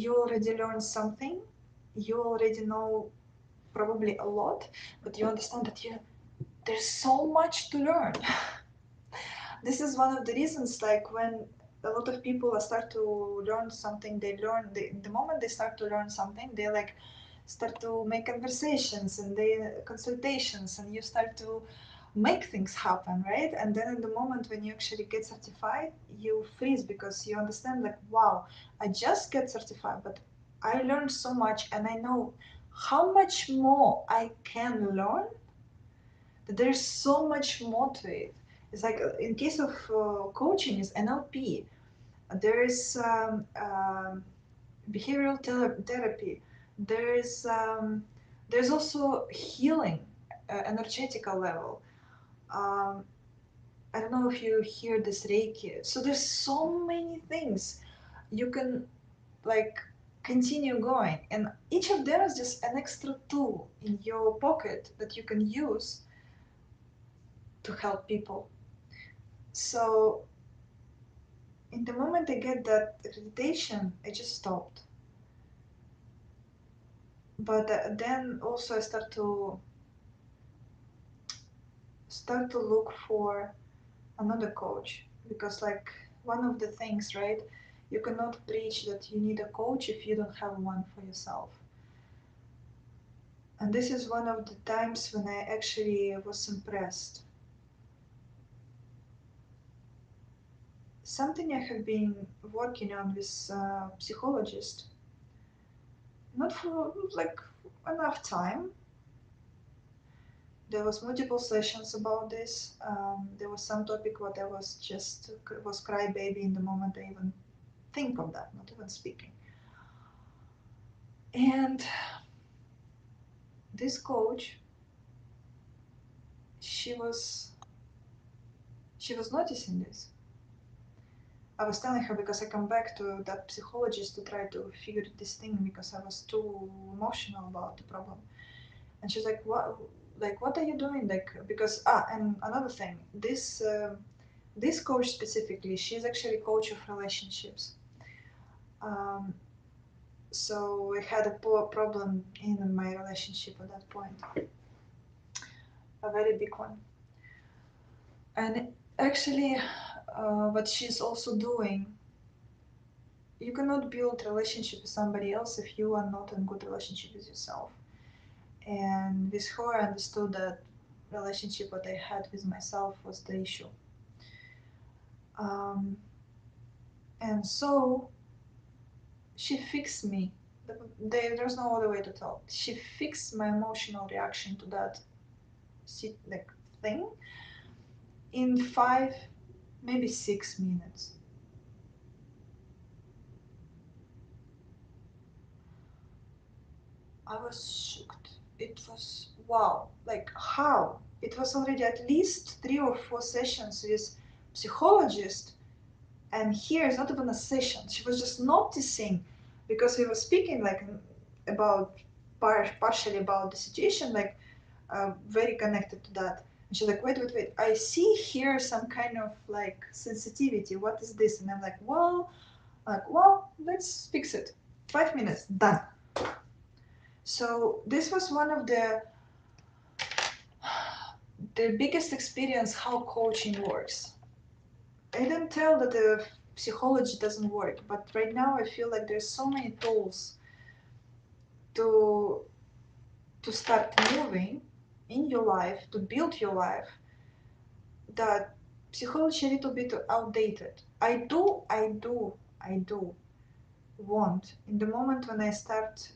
[SPEAKER 1] already learned something, you already know probably a lot, but you understand that there's so much to learn. This is one of the reasons, like, when a lot of people start to learn something, the moment they start to learn something, they like start to make conversations and they consultations, and you start to make things happen, right? And then in the moment when you actually get certified, you freeze because you understand, like, wow, I just get certified, but I learned so much, and I know how much more I can learn, that there's so much more to it. It's like, in case of coaching is NLP, there is behavioral therapy, there's there's also healing, energetical level. Um, I don't know if you hear this Reiki. So there's so many things you can, like, continue going, and each of them is just an extra tool in your pocket that you can use to help people. So in the moment I get that accreditation, I just stopped. But then also I start to look for another coach, because, like, one of the things, right? You cannot preach that you need a coach if you don't have one for yourself. And this is one of the times when I actually was impressed. Something I have been working on with a psychologist, not for, like, enough time. There was multiple sessions about this. There was some topic what I was just was crybaby in the moment I even think of that, not even speaking. And this coach, she was she was noticing this. I was telling her because I come back to that psychologist to try to figure this thing because I was too emotional about the problem. And she's like, "What? Like, what are you doing? Like, because and another thing, this coach specifically, she's actually coach of relationships. Um, so I had a poor problem in my relationship at that point, a very big one. And actually, what she's also doing, you cannot build relationship with somebody else if you are not in good relationship with yourself. And with her, I understood that relationship what I had with myself was the issue. Um, and so she fixed me. There's no other way to tell. She fixed my emotional reaction to that like thing in 5, maybe 6 minutes. I was shocked. It was wow. Like, how? It was already at least 3 or 4 sessions with psychologist, and here is not even a session. She was just noticing because we were speaking, like, about partially about the situation, like, very connected to that. And she's like, wait, I see here some kind of, like, sensitivity. What is this? And I'm like, well, let's fix it. 5 minutes, done. So this was one of the biggest experience how coaching works. I didn't tell that the psychology doesn't work, but right now I feel like there's so many tools to start moving in your life, to build your life, that psychology a little bit outdated. I do want, in the moment when I start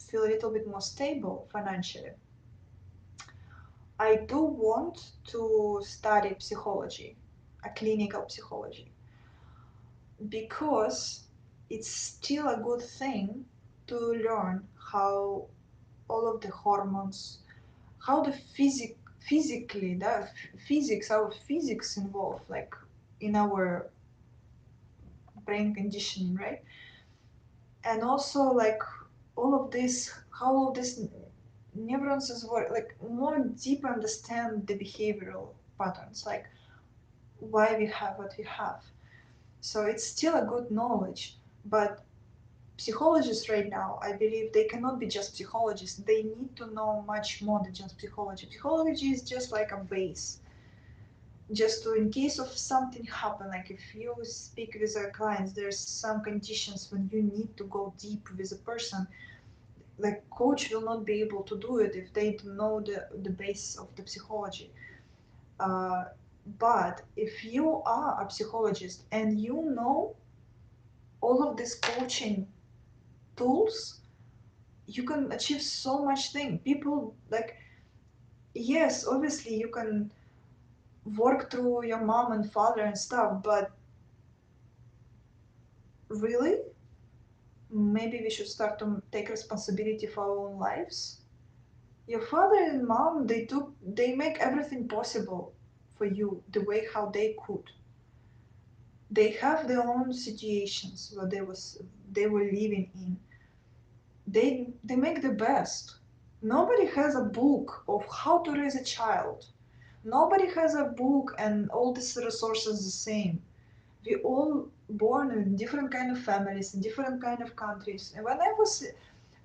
[SPEAKER 1] feel a little bit more stable financially, I do want to study psychology, a clinical psychology, because it's still a good thing to learn how all of the hormones, how the physically the physics, our physics involved, like in our brain conditioning, right? And also like all of this, how all this neurons is work, like more deep understand the behavioral patterns, like why we have what we have. So it's still a good knowledge, but psychologists right now, I believe they cannot be just psychologists. They need to know much more than just psychology. Psychology is just like a base, just to in case of something happen, like if you speak with a client, there's some conditions when you need to go deep with a person, like coach will not be able to do it if they don't know the base of the psychology. uh, but if you are a psychologist and you know all of these coaching tools, you can achieve so much thing. People like, yes, obviously you can work through your mom and father and stuff, but really, maybe we should start to take responsibility for our own lives. Your father and mom, they make everything possible for you the way how they could. They have their own situations where they were living in. They make the best. Nobody has a book of how to raise a child. Nobody has a book and all these resources the same. We all born in different kind of families in different kind of countries. And when I was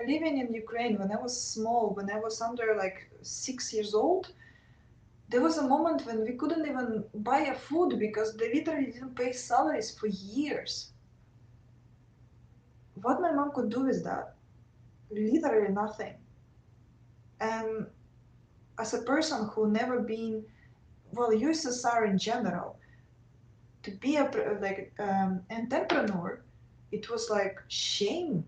[SPEAKER 1] living in Ukraine, when I was small, when I was under like 6 years old, there was a moment when we couldn't even buy a food because they literally didn't pay salaries for years. What my mom could do with that? Literally nothing. And as a person who never been, well, USSR in general, to be a entrepreneur, it was like shame.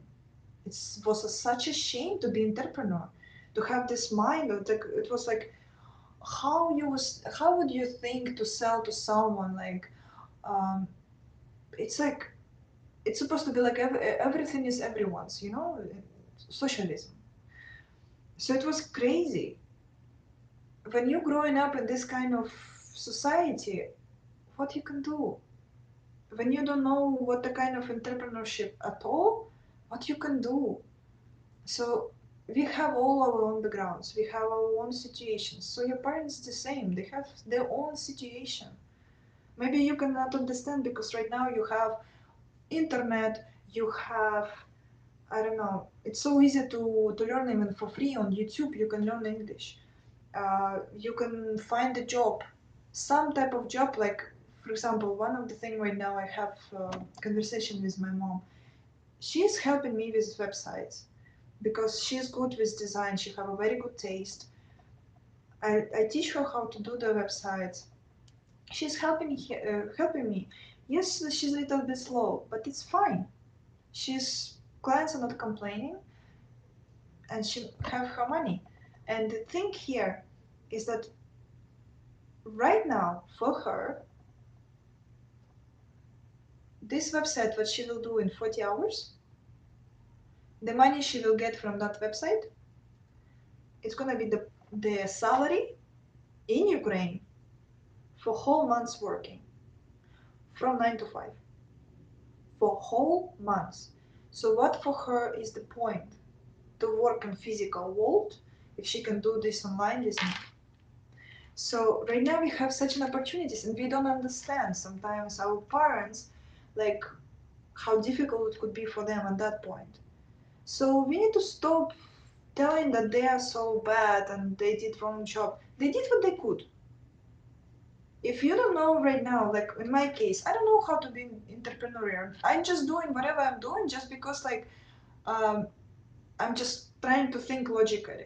[SPEAKER 1] It was such a shame to be entrepreneur, to have this mind of the, it was like how would you think to sell to someone like, um, it's like it's supposed to be like everything is everyone's, socialism. So it was crazy when you're growing up in this kind of society. What you can do when you don't know what the kind of entrepreneurship at all, what you can do. So we have all our own backgrounds, we have our own situations. So your parents the same, they have their own situation. Maybe you cannot understand because right now you have internet, you have, I don't know, it's so easy to learn even for free on YouTube. You can learn English. You can find a job, some type of job. Like, for example, one of the thing right now I have conversation with my mom. She's helping me with websites because she's good with design. She have a very good taste. I teach her how to do the websites. She's helping me. Yes, she's a little bit slow, but it's fine. She's clients are not complaining, and she have her money. And the thing here is that right now for her, this website, what she will do in 40 hours, the money she will get from that website, it's gonna be the salary in Ukraine for whole months working from 9 to 5 for whole months. So what for her is the point to work in physical world if she can do this online with me? So right now we have such an opportunities and we don't understand sometimes our parents, like how difficult it could be for them at that point. So we need to stop telling that they are so bad and they did wrong job. They did what they could. If you don't know right now, like in my case, I don't know how to be entrepreneurial. I'm just doing whatever I'm doing just because like, um, I'm just trying to think logically,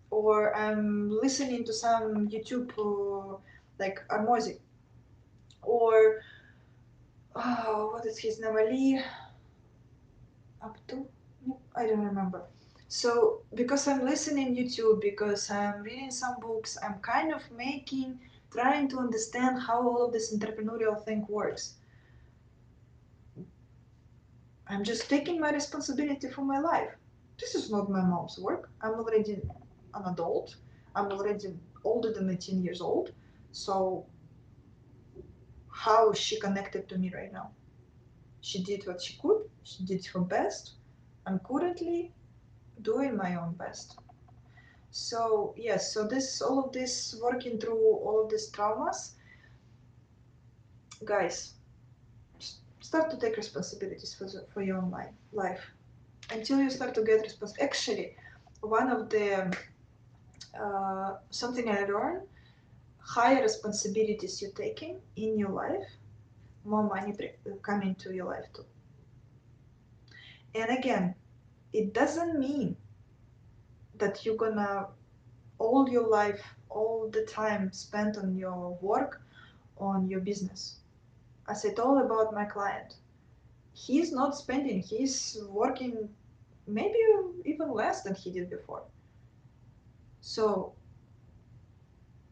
[SPEAKER 1] or I'm listening to some YouTube like music, or what is his name, Ali Abdu? I don't remember. So because I'm listening YouTube, because I'm reading some books, I'm kind of trying to understand how all of this entrepreneurial thing works. I'm just taking my responsibility for my life. This is not my mom's work. I'm already an adult. I'm already older than 18 years old. So how is she connected to me right now? She did what she could. She did her best. I'm currently doing my own best. So yes, so this all of this working through all of these traumas, guys, start to take responsibilities for your own life. Until you start to get actually, one of the something I learned, higher responsibilities you're taking in your life, more money coming to your life too. And again, it doesn't mean that you're gonna all your life, all the time spent on your work, on your business. As I told about my client, he's not spending, he's working maybe even less than he did before. So,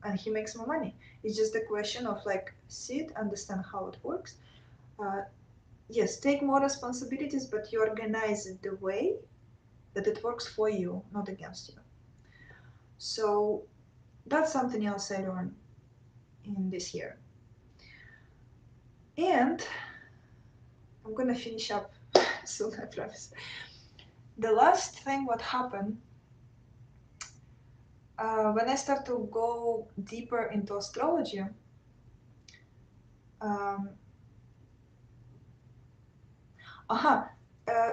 [SPEAKER 1] and he makes more money. It's just a question of like sit, understand how it works. Uh, yes, take more responsibilities, but you organize it the way that it works for you, not against you. So that's something else I learned in this year. And I'm gonna finish up soon, I promise. The last thing what happened when I start to go deeper into astrology, um,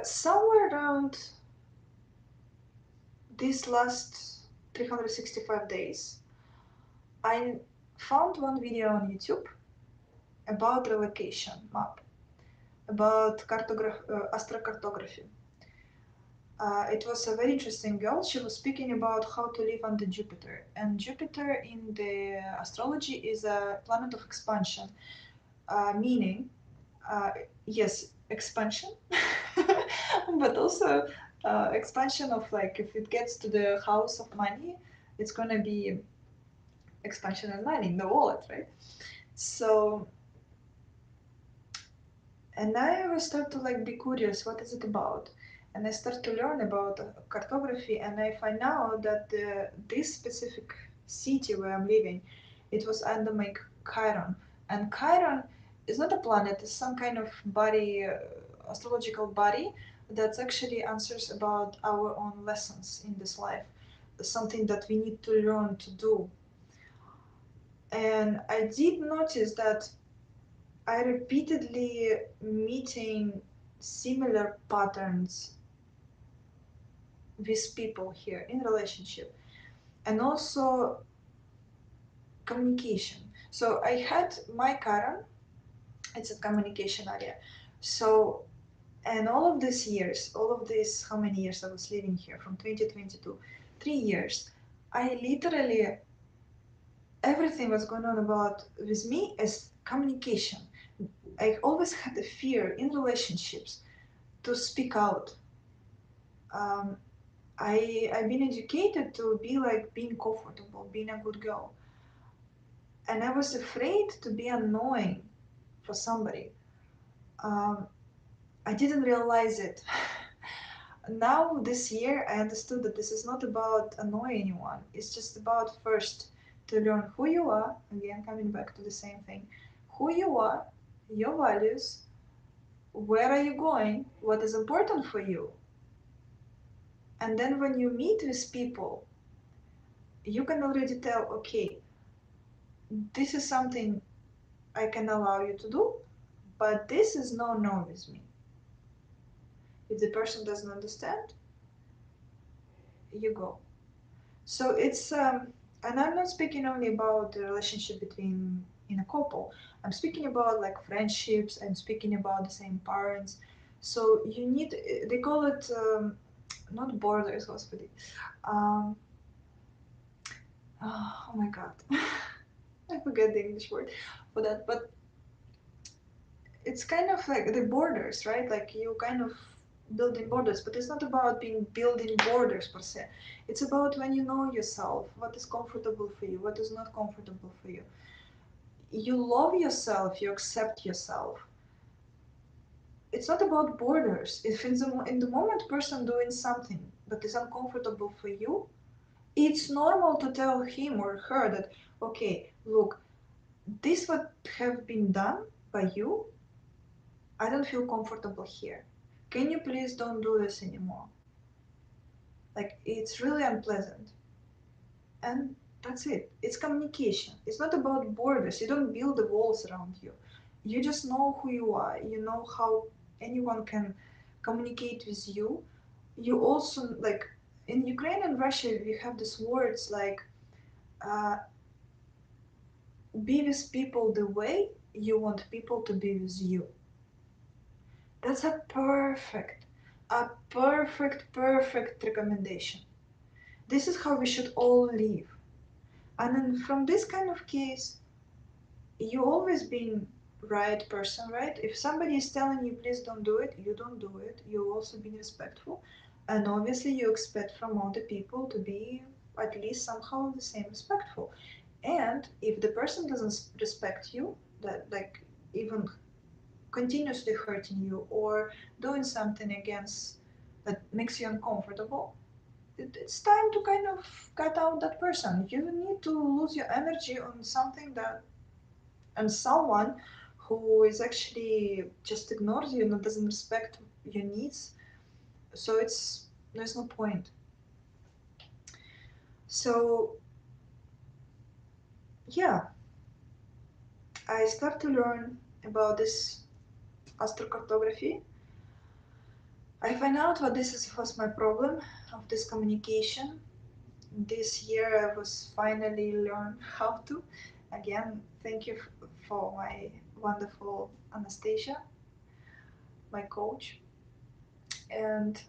[SPEAKER 1] somewhere around these last 365 days, I found one video on YouTube about relocation map, about astrocartography. It was a very interesting girl. She was speaking about how to live under Jupiter. And Jupiter in the astrology is a planet of expansion, meaning, uh, yes, expansion, but also expansion of like if it gets to the house of money, it's gonna be expansion and money in the wallet, right? So, and I will start to like be curious, what is it about? And I start to learn about cartography, and I find out that this specific city where I'm living, it was under my Chiron, and Chiron is not a planet; it's some kind of body, astrological body that actually answers about our own lessons in this life, something that we need to learn to do. And I did notice that I repeatedly meeting similar patterns with people here in relationship, and also communication. So I had my Chiron, it's a communication area. So, and all of these years, all of this, how many years I was living here from 2022, 3 years, I literally, everything was going on about with me as communication. I always had a fear in relationships to speak out. um, I've been educated to be like being comfortable, being a good girl, and I was afraid to be annoying for somebody. Um, I didn't realize it. Now this year, I understood that this is not about annoying anyone. It's just about first to learn who you are. Again, coming back to the same thing: who you are, your values, where are you going, what is important for you, and then when you meet with people, you can already tell, okay, this is something I can allow you to do, but this is no with me. If the person doesn't understand, you go. So it's and I'm not speaking only about the relationship between in a couple. I'm speaking about like friendships. I'm speaking about the same parents. So you need, they call it not borders, господи. Um, oh my god, I forget the English word for that. But it's kind of like the borders, right? Like you kind of building borders, but it's not about being building borders per se. It's about when you know yourself, what is comfortable for you, what is not comfortable for you. You love yourself, you accept yourself. It's not about borders. If in the moment person doing something that is uncomfortable for you, It's normal to tell him or her that, okay, look, this what have been done by you, I don't feel comfortable here. Can you please don't do this anymore? Like, it's really unpleasant. And that's it. It's communication. It's not about borders. You don't build the walls around you. You just know who you are. You know how anyone can communicate with you. You also, like, in Ukraine and Russia, we have these words like, uh, be with people the way you want people to be with you. That's perfect recommendation. This is how we should all live. And then from this kind of case, you always been right person, right? If somebody is telling you please don't do it, you don't do it. You also being respectful. And obviously you expect from other people to be at least somehow the same respectful. And if the person doesn't respect you, that like even continuously hurting you or doing something against that makes you uncomfortable, it's time to kind of cut out that person. You don't need to lose your energy on something that and someone who is actually just ignores you and doesn't respect your needs. So it's there's no point. So yeah, I start to learn about this astrocartography. I find out what was my problem of this communication. This year I was finally learn how to. Again, thank you for my wonderful Anastasia, my coach. And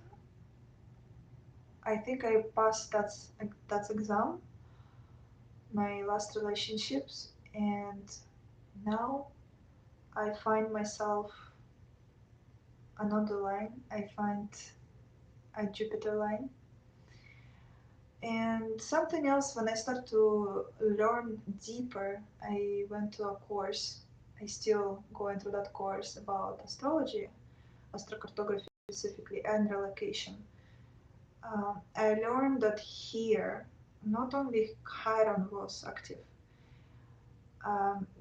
[SPEAKER 1] I think I passed that exam, my last relationships, and now I find myself another line. I find a Jupiter line. And something else, when I start to learn deeper, I went to a course. I still going through that course about astrology, astrocartography specifically, and relocation. I learned that here, not only Chiron was active,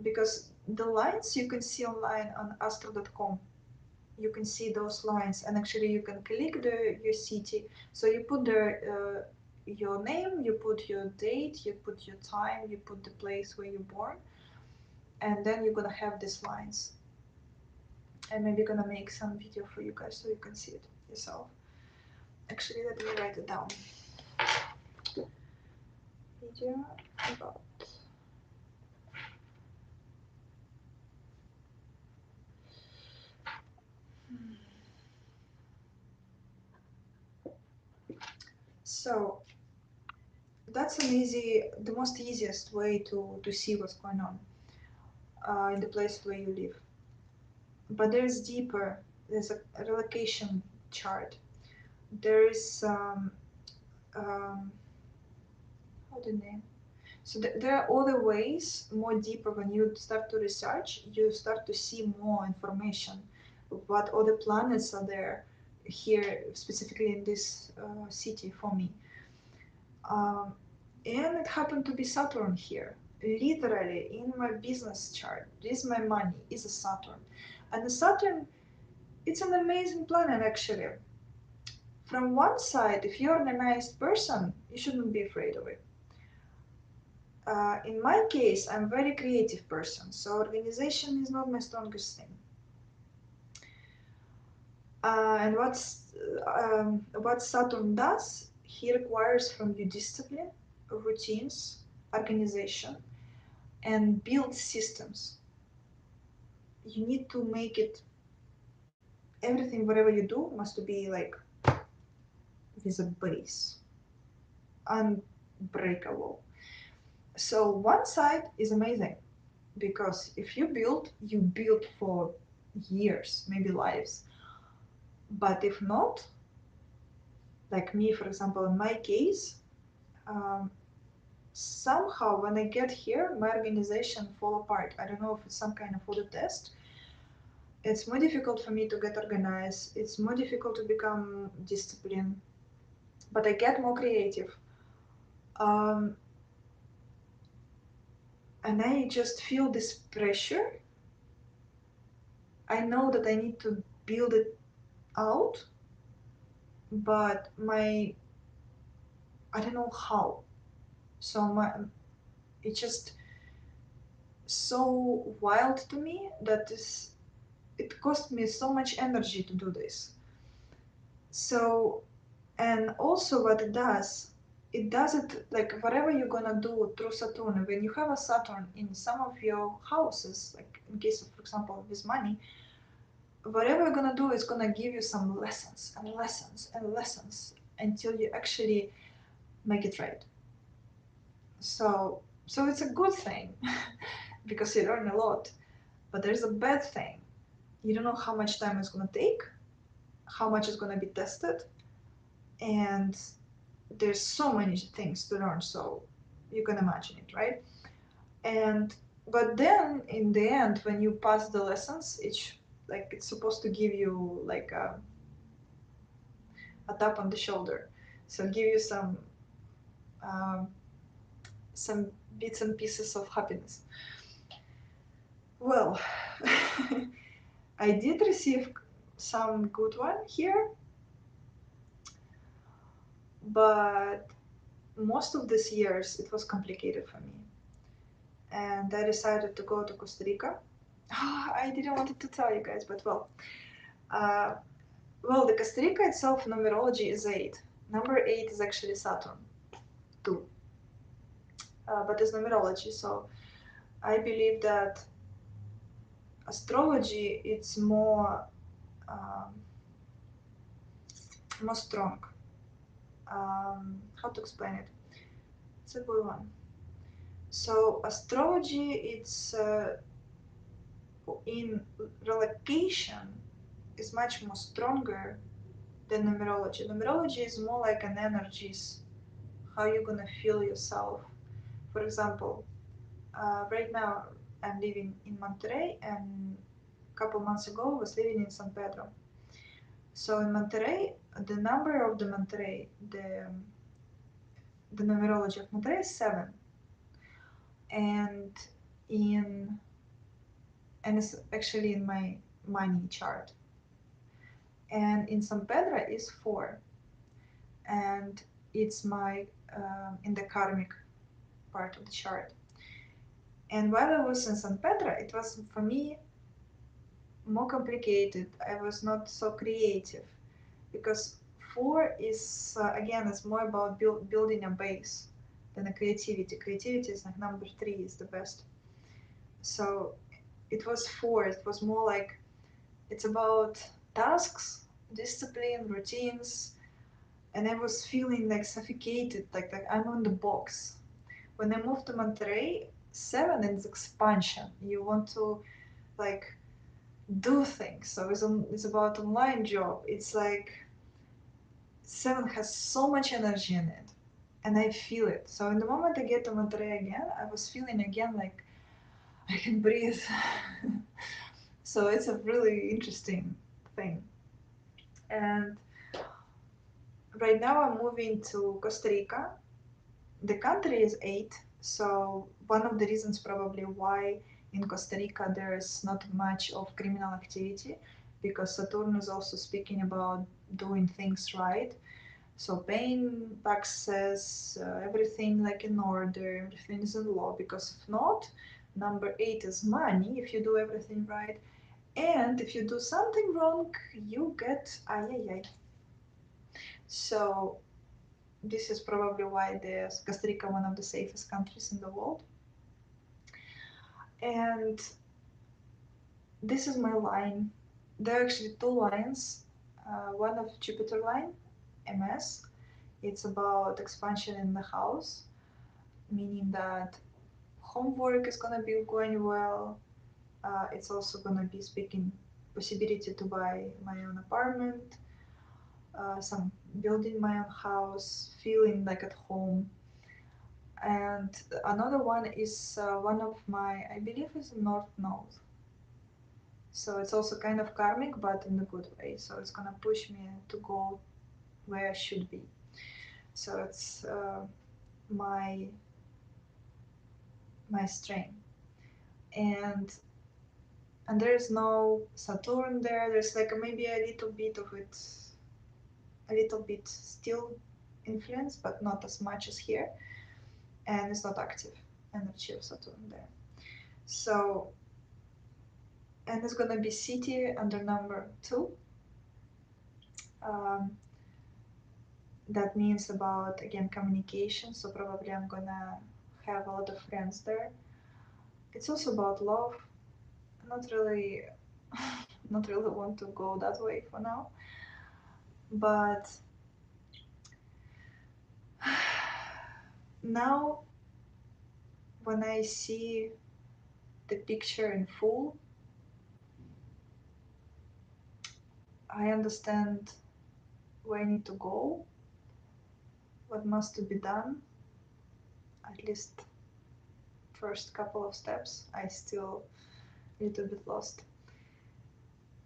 [SPEAKER 1] because the lines you can see online on astro.com, you can see those lines, and actually you can click your city. So you put your name, you put your date, you put your time, you put the place where you're born, and then you're gonna have these lines. And maybe gonna make some video for you guys so you can see it yourself. Actually, let me write it down. Video about. So that's the most easiest way to see what's going on in the place where you live. But there's deeper. There's a relocation chart. There is how the name. So there are other ways, more deeper. When you start to research, you start to see more information. What other planets are there here, specifically in this city for me. Um, and it happened to be Saturn here. Literally in my business chart, this is my money, is a Saturn. And the Saturn, it's an amazing planet actually. From one side, if you're an organized person, you shouldn't be afraid of it. In my case, I'm a very creative person, so organization is not my strongest thing. And what Saturn does, he requires from you discipline, routines, organization, and build systems. You need to make it everything, whatever you do, must be like with a base, unbreakable. So one side is amazing because if you build for years, maybe lives. But if not, like me, for example, in my case, um, somehow when I get here, my organization fall apart. I don't know if it's some kind of audit test. It's more difficult for me to get organized. It's more difficult to become disciplined. But I get more creative. um, and I just feel this pressure. I know that I need to build it out, but I don't know how. So it's just so wild to me that it cost me so much energy to do this. So, and also what it does it like whatever you're gonna do through Saturn. When you have a Saturn in some of your houses, like in case of, for example, with money, whatever you're gonna do is gonna give you some lessons and lessons and lessons until you actually make it right. So it's a good thing because you learn a lot. But there's a bad thing. You don't know how much time it's gonna take, how much is gonna be tested, and there's so many things to learn. So you can imagine it, right? And but then in the end, when you pass the lessons, it's supposed to give you like a tap on the shoulder, so give you um, some bits and pieces of happiness. Well, I did receive some good one here, but most of these years it was complicated for me, and I decided to go to Costa Rica. I didn't want to tell you guys, but uh, the Costa Rica itself, numerology is 8. Number 8 is actually Saturn, too, but it's numerology. So I believe that astrology it's um, more strong. How to explain it? It's a good one. So astrology, it's in relocation is much more stronger than numerology. Numerology is more like an energies, how you're gonna feel yourself. For example, right now I'm living in Monterrey, and a couple months ago I was living in San Pedro. So in Monterrey, the number of the Monterrey, the numerology of Monterrey is 7, and in and it's actually in my money chart. And in San Pedro is 4, and it's my in the karmic part of the chart. And while I was in San Pedro, it was for me more complicated. I was not so creative because 4 is again it's more about building a base than a creativity. Creativity is like number 3 is the best. So it was 4. It was more like it's about tasks, discipline, routines, and I was feeling like suffocated, like I'm on the box. When I moved to Monterrey, 7 is expansion. You want to like do things. So it's about online job. It's like 7 has so much energy in it, and I feel it. So in the moment I get to Monterrey again, I was feeling again like I can breathe. So it's a really interesting thing. And right now I'm moving to Costa Rica. The country is 8, so one of the reasons probably why in Costa Rica there is not much of criminal activity, because Saturn is also speaking about doing things right. So paying taxes, everything like in order, everything is in law, because if not, number 8 is money if you do everything right. And if you do something wrong, you get ay ay ay. So this is probably why the Costa Rica one of the safest countries in the world. And this is my line. There are actually 2 lines. One of Jupiter line, MS. It's about expansion in the house, meaning that homework is gonna be going well. It's also gonna be speaking possibility to buy my own apartment, some building my own house, feeling like at home. And another one is one of my, I believe, is North Node. So it's also kind of karmic, but in a good way. So it's gonna push me to go where I should be. So it's my my strain. And there's no Saturn there. There's like maybe a little bit of it, a little bit still influence, but not as much as here. And it's not active energy of Saturn there. So, and it's gonna be city under number 2. Um, that means about again communication. So probably I'm gonna have a lot of friends there. It's also about love. Not really, not really want to go that way for now. But now when I see the picture in full, I understand where I need to go, what must to be done. At least first couple of steps, I still a little bit lost.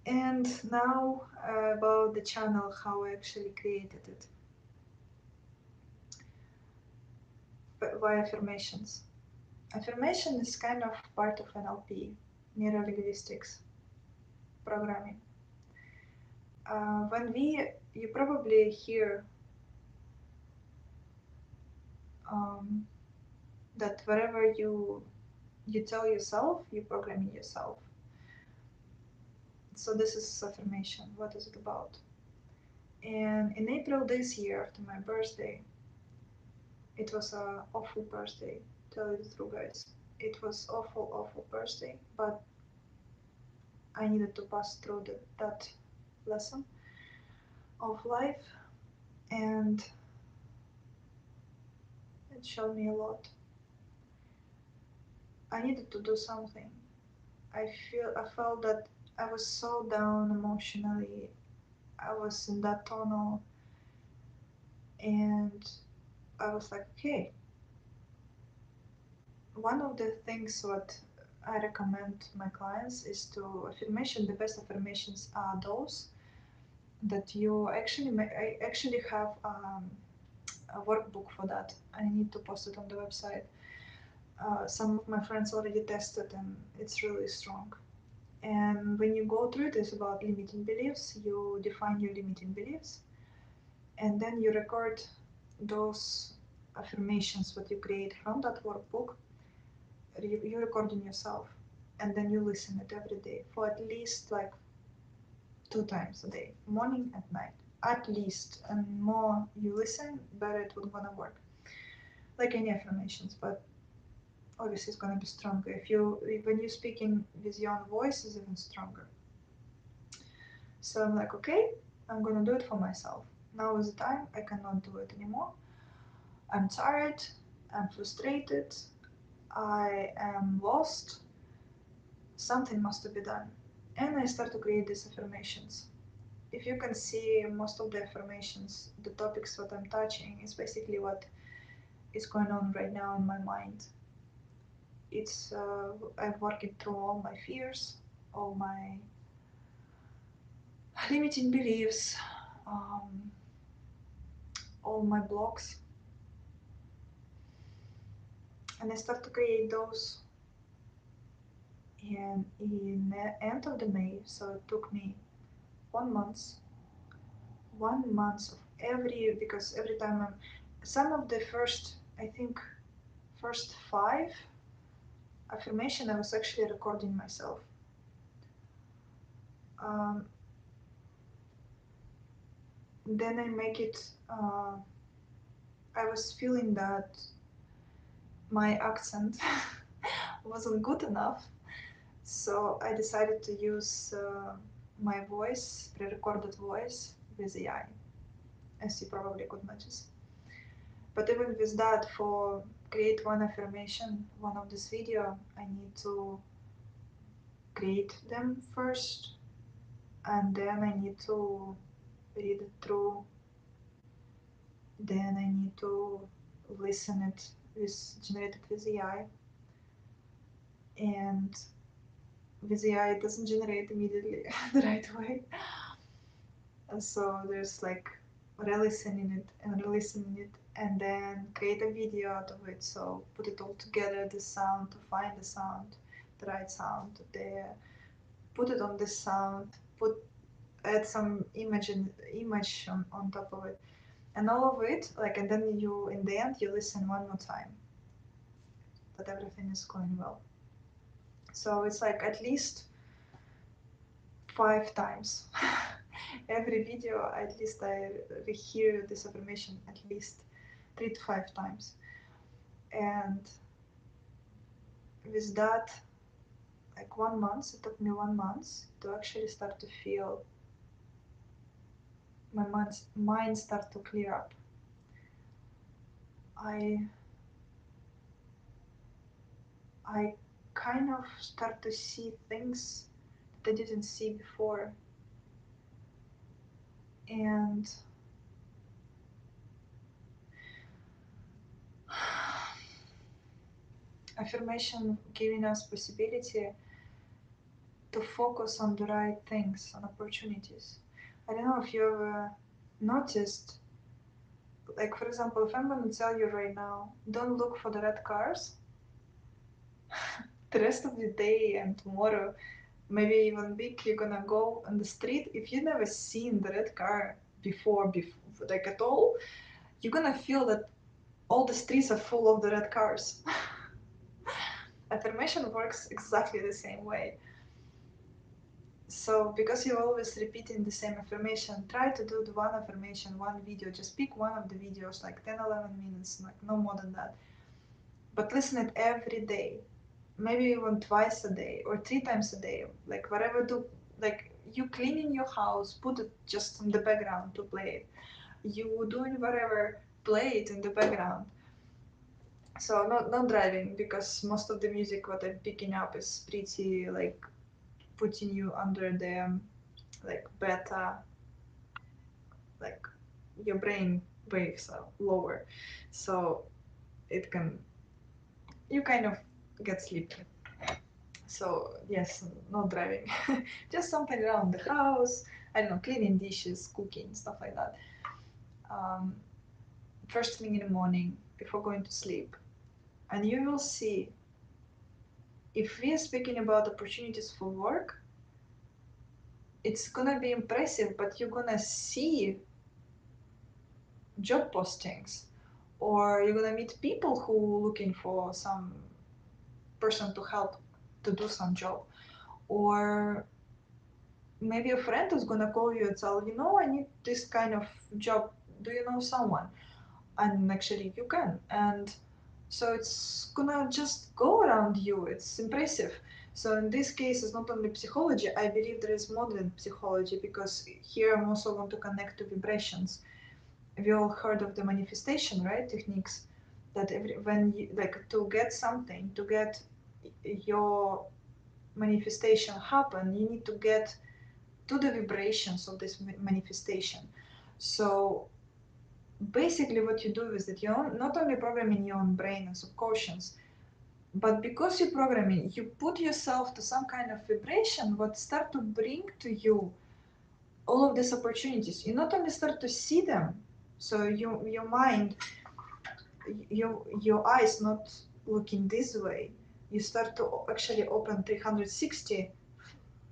[SPEAKER 1] And now about the channel, how I actually created it. But by affirmations. Affirmation is kind of part of NLP, neuro-linguistics programming. You probably hear um, that wherever you tell yourself, you programming yourself. So this is affirmation. What is it about? And in April this year, after my birthday, it was a awful birthday. Tell you the truth, guys. It was awful birthday, but I needed to pass through that lesson of life, and it showed me a lot. I needed to do something. I felt that I was so down emotionally. I was in that tunnel, and I was like, okay. One of the things what I recommend to my clients is to affirmation. The best affirmations are those that you actually I actually have a workbook for that. I need to post it on the website. Some of my friends already tested, and it's really strong. And when you go through it, it's about limiting beliefs. You define your limiting beliefs, and then you record those affirmations what you create from that workbook. You record in yourself, and then you listen it every day for at least like 2 times a day, morning and night, at least. And more you listen, better it would gonna work. Like any affirmations, but obviously it's gonna be stronger. When you're speaking with your own voice, is even stronger. So I'm like, okay, I'm gonna do it for myself. Now is the time. I cannot do it anymore. I'm tired. I'm frustrated. I am lost. Something must be done. And I start to create these affirmations. If you can see most of the affirmations, the topics that I'm touching is basically what is going on right now in my mind. It's I'm working through all my fears, all my limiting beliefs, um, all my blocks, and I start to create those. And in the end of the May, so it took me 1 month, 1 month of because every time some of the first, I think, first 5 affirmation I was actually recording myself. Um, then I make it. I was feeling that my accent wasn't good enough, so I decided to use my voice, pre-recorded voice, with AI, as you probably could notice. But even with that, for create one affirmation, one of this video, I need to create them first, and then I need to read it through. Then I need to listen it with generated with AI, and with AI it doesn't generate immediately the right way. And so there's like re-listening it and re-listening it, and then create a video out of it. So put it all together, the sound, to find the sound, the right sound there, put it on this sound, add some image on top of it, and all of it, like, and then you in the end you listen one more time that everything is going well. So it's like at least 5 times. Every video, at least I rehear this affirmation at least 3 to 5 times. And with that, like 1 month, it took me 1 month to actually start to feel my mind start to clear up. I I kind of start to see things that I didn't see before. And affirmation giving us possibility to focus on the right things, on opportunities. I don't know if you ever noticed, like for example, if I'm gonna tell you right now, don't look for the red cars, the rest of the day and tomorrow, maybe even week, you're gonna go on the street. If you've never seen the red car before like at all, you're gonna feel that all the streets are full of the red cars. Affirmation works exactly the same way. So because you're always repeating the same affirmation, try to do the one affirmation, one video. Just pick one of the videos, like 10, 11 minutes, like no more than that. But listen it every day. Maybe even twice a day or 3 times a day. Like whatever do, like you cleaning your house, put it just in the background to play it. You doing whatever, play it in the background. So not driving, because most of the music what I'm picking up is pretty like putting you under the like beta, like your brain waves are lower, so it can, you kind of get sleepy. So yes, not driving. Just something around the house, I don't know, cleaning dishes, cooking, stuff like that. um, First thing in the morning before going to sleep. And you will see, if we are speaking about opportunities for work, it's gonna be impressive, but you're gonna see job postings, or you're gonna meet people who looking for some person to help to do some job, or maybe a friend is gonna call you and tell, I need this kind of job, do you know someone? And actually you can. And so it's gonna just go around you. It's impressive. So in this case, it's not only psychology. I believe there is more than psychology, because here I'm also going to connect to vibrations. We all heard of the manifestation, right? Techniques that when you like to get something, to get your manifestation happen, you need to get to the vibrations of this manifestation. So basically what you do is that you're not only programming your own brain and subconscious, but because you're programming, you put yourself to some kind of vibration what start to bring to you all of these opportunities. You not only start to see them, so your mind, your eyes not looking this way, you start to actually open 360,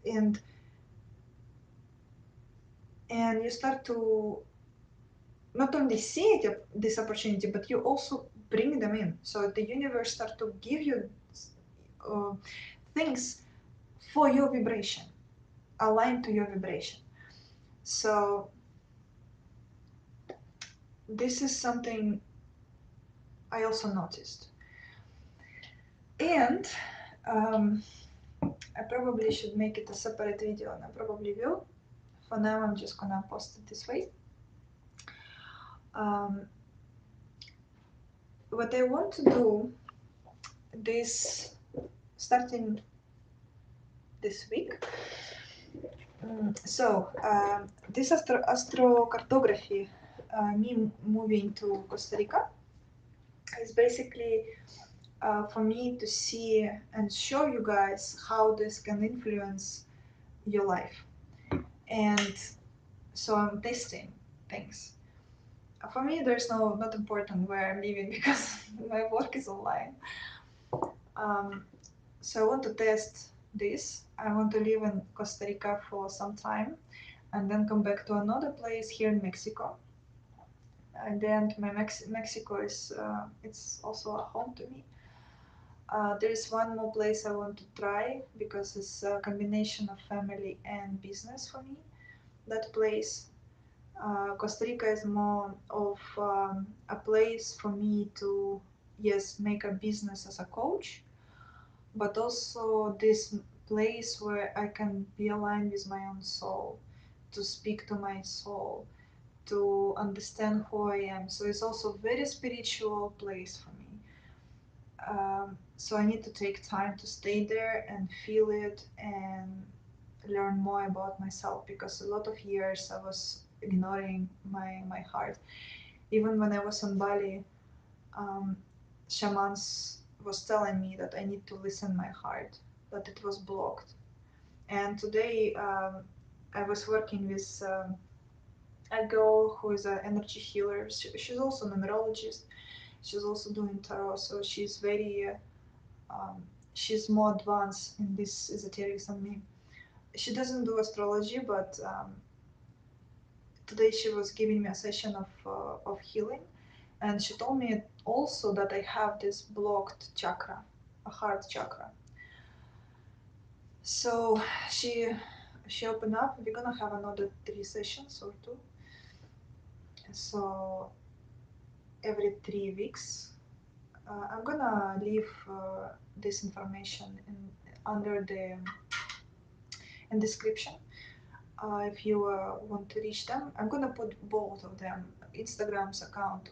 [SPEAKER 1] and you start to not only see it, this opportunity, but you also bring them in. So the universe start to give you uh, things for your vibration, aligned to your vibration. So this is something I also noticed. And um, I probably should make it a separate video, and I probably will. For now, I'm just gonna post it this way. Um, what I want to do this starting this week. This astrocartography, me moving to Costa Rica, is basically for me to see and show you guys how this can influence your life. And so I'm testing things. For me, there's not important where I'm living because my work is online. Um, so I want to test this. I want to live in Costa Rica for some time and then come back to another place here in Mexico. And then my Mexico is it's also a home to me. There is one more place I want to try because it's a combination of family and business for me. That place, Costa Rica, is more of a place for me to, yes, make a business as a coach, but also this place where I can be aligned with my own soul, to speak to my soul, to understand who I am. So it's also a very spiritual place for me. So I need to take time to stay there and feel it and learn more about myself because a lot of years I was ignoring my heart. Even when I was on Bali, um, shamans was telling me that I need to listen my heart, that it was blocked. And today I was working with a girl who is an energy healer. She's also a numerologist. She's also doing tarot, so she's very um, she's more advanced in this esoterics than me. She doesn't do astrology, but today she was giving me a session of healing, and she told me also that I have this blocked chakra, a heart chakra. So she she opened up. We're gonna have another 3 sessions or two. So every 3 weeks, I'm gonna leave this information under the in description. If you want to reach them, I'm gonna put both of them. Instagram's account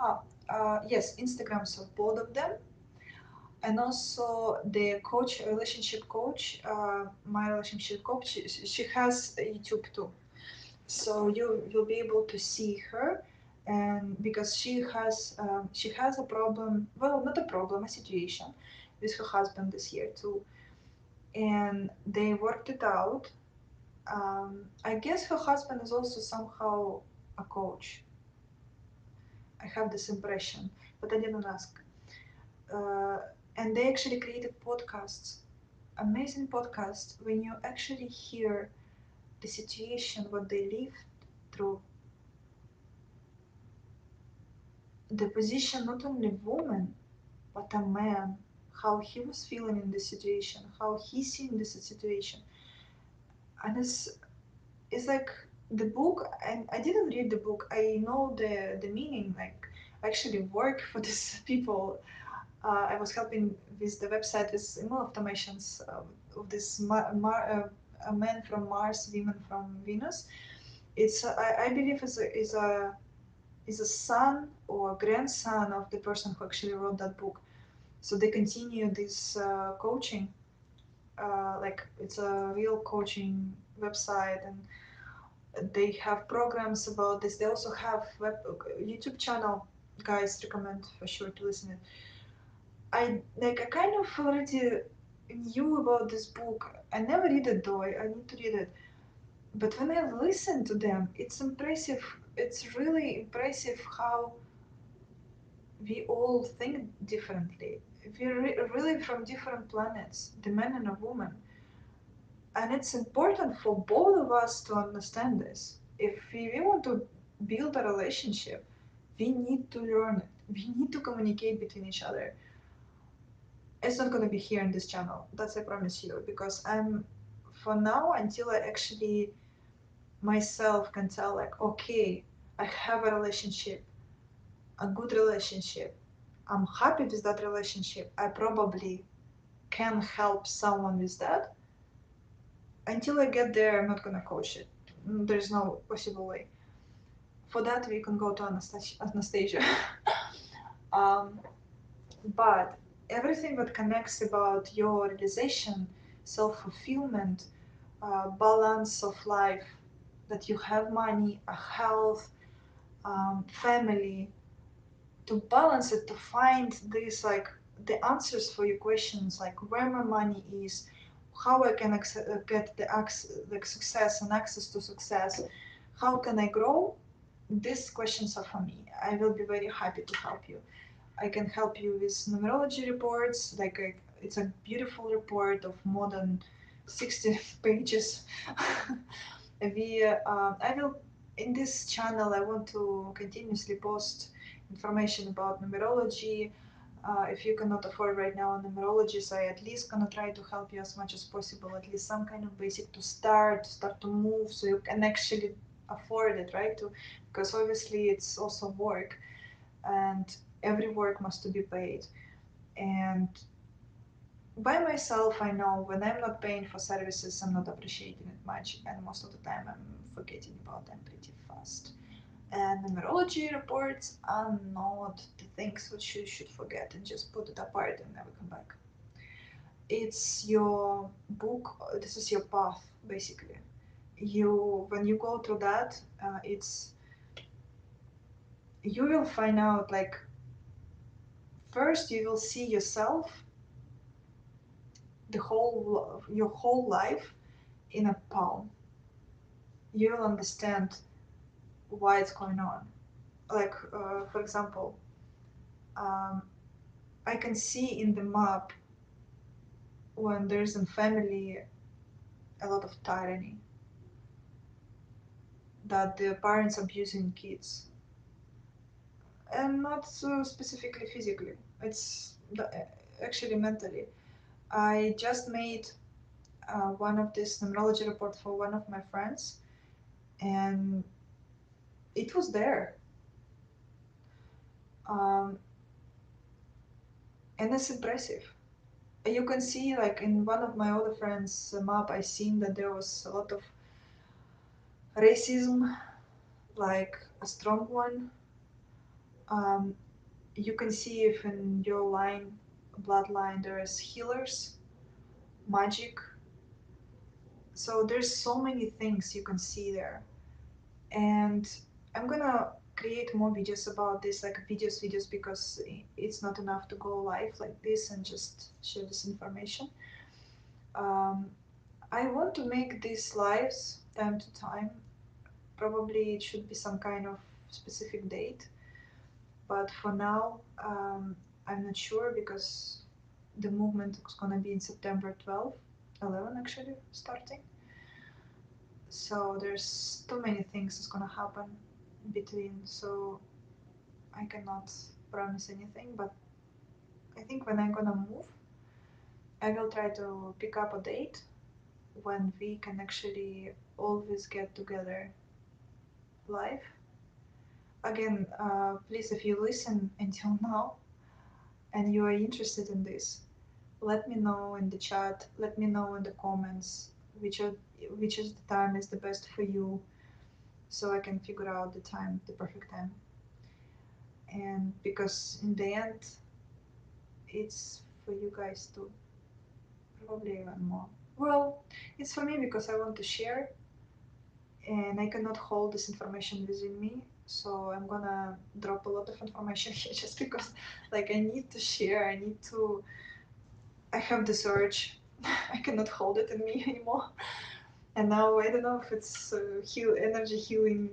[SPEAKER 1] of yes, Instagrams of both of them, and also the coach, relationship coach. My relationship coach, she has a YouTube too, so you'll be able to see her, and because she has a problem, well, not a problem, a situation with her husband this year too, and they worked it out. I guess her husband is also somehow a coach. I have this impression, but I didn't ask. Uh, and they actually created podcasts, amazing podcasts, when you actually hear the situation, what they lived through, the position not only woman, but a man, how he was feeling in this situation, how he's seeing this situation. And it's like the book, and I didn't read the book, I know the meaning, like I actually work for these people. I was helping with the website with email automations of this a man from Mars, women from Venus. It's I believe is a son or grandson of the person who actually wrote that book. So they continue this coaching, like it's a real coaching website, and they have programs about this. They also have YouTube channel. Guys, recommend for sure to listen it. I kind of already knew about this book. I never read it though. I need to read it. But when I listen to them, it's impressive. It's really impressive how we all think differently. We're really from different planets, the man and a woman. And it's important for both of us to understand this. If we want to build a relationship, we need to learn it. We need to communicate between each other. It's not going to be here in this channel, that's I promise you, because I'm, for now, until I actually myself can tell, like, okay, I have a relationship, a good relationship, I'm happy with that relationship, I probably can help someone with that. Until I get there, I'm not gonna coach it. There's no possible way. For that, we can go to Anastasia. um, but everything that connects about your realization, self-fulfillment, balance of life, that you have money, a health, family, to balance it, to find these like the answers for your questions, like where my money is, how I can get the success and access to success, how can I grow, these questions are for me. I will be very happy to help you. I can help you with numerology reports. It's a beautiful report of more than 60 pages. I will in this channel. I want to continuously post information about numerology. If you cannot afford right now a numerologist, I at least gonna try to help you as much as possible. At least some kind of basic to start to move, so you can actually afford it, right? Because obviously it's also work, and every work must to be paid. And by myself, I know when I'm not paying for services, I'm not appreciating it much, and most of the time I'm forgetting about them pretty fast. And numerology reports are not the things which you should forget and just put it apart and never come back. It's your book. This is your path, basically. When you go through that, it's you will find out, like, first you will see yourself, your whole life in a palm. You will understand why it's going on. Like, for example, um, I can see in the map when there's in family a lot of tyranny, that the parents abusing kids, and not so specifically physically. It's actually mentally. I just made one of this numerology report for one of my friends, and it was there. Um, and it's impressive. You can see, like, in one of my other friends' map, I seen that there was a lot of racism, like a strong one. Um, you can see if in your bloodline, there is healers, magic. So there's so many things you can see there. And I'm gonna create more videos about this, like videos, because it's not enough to go live like this and just share this information. Um, I want to make these lives time to time. Probably it should be some kind of specific date, but for now, I'm not sure, because the movement is gonna be in September 12th, 11 actually starting. So there's too many things that's gonna happen between. So I cannot promise anything, but I think when I'm gonna move, I will try to pick up a date when we can actually always get together live. Again, please, if you listen until now and you are interested in this, let me know in the chat. Let me know in the comments which is the time is the best for you, so I can figure out the perfect time. And because in the end, it's for you guys too, probably even more. Well, it's for me because I want to share, and I cannot hold this information within me. So I'm gonna drop a lot of information here just because, like, I need to share. I have this urge. I cannot hold it in me anymore. And now I don't know if it's energy healing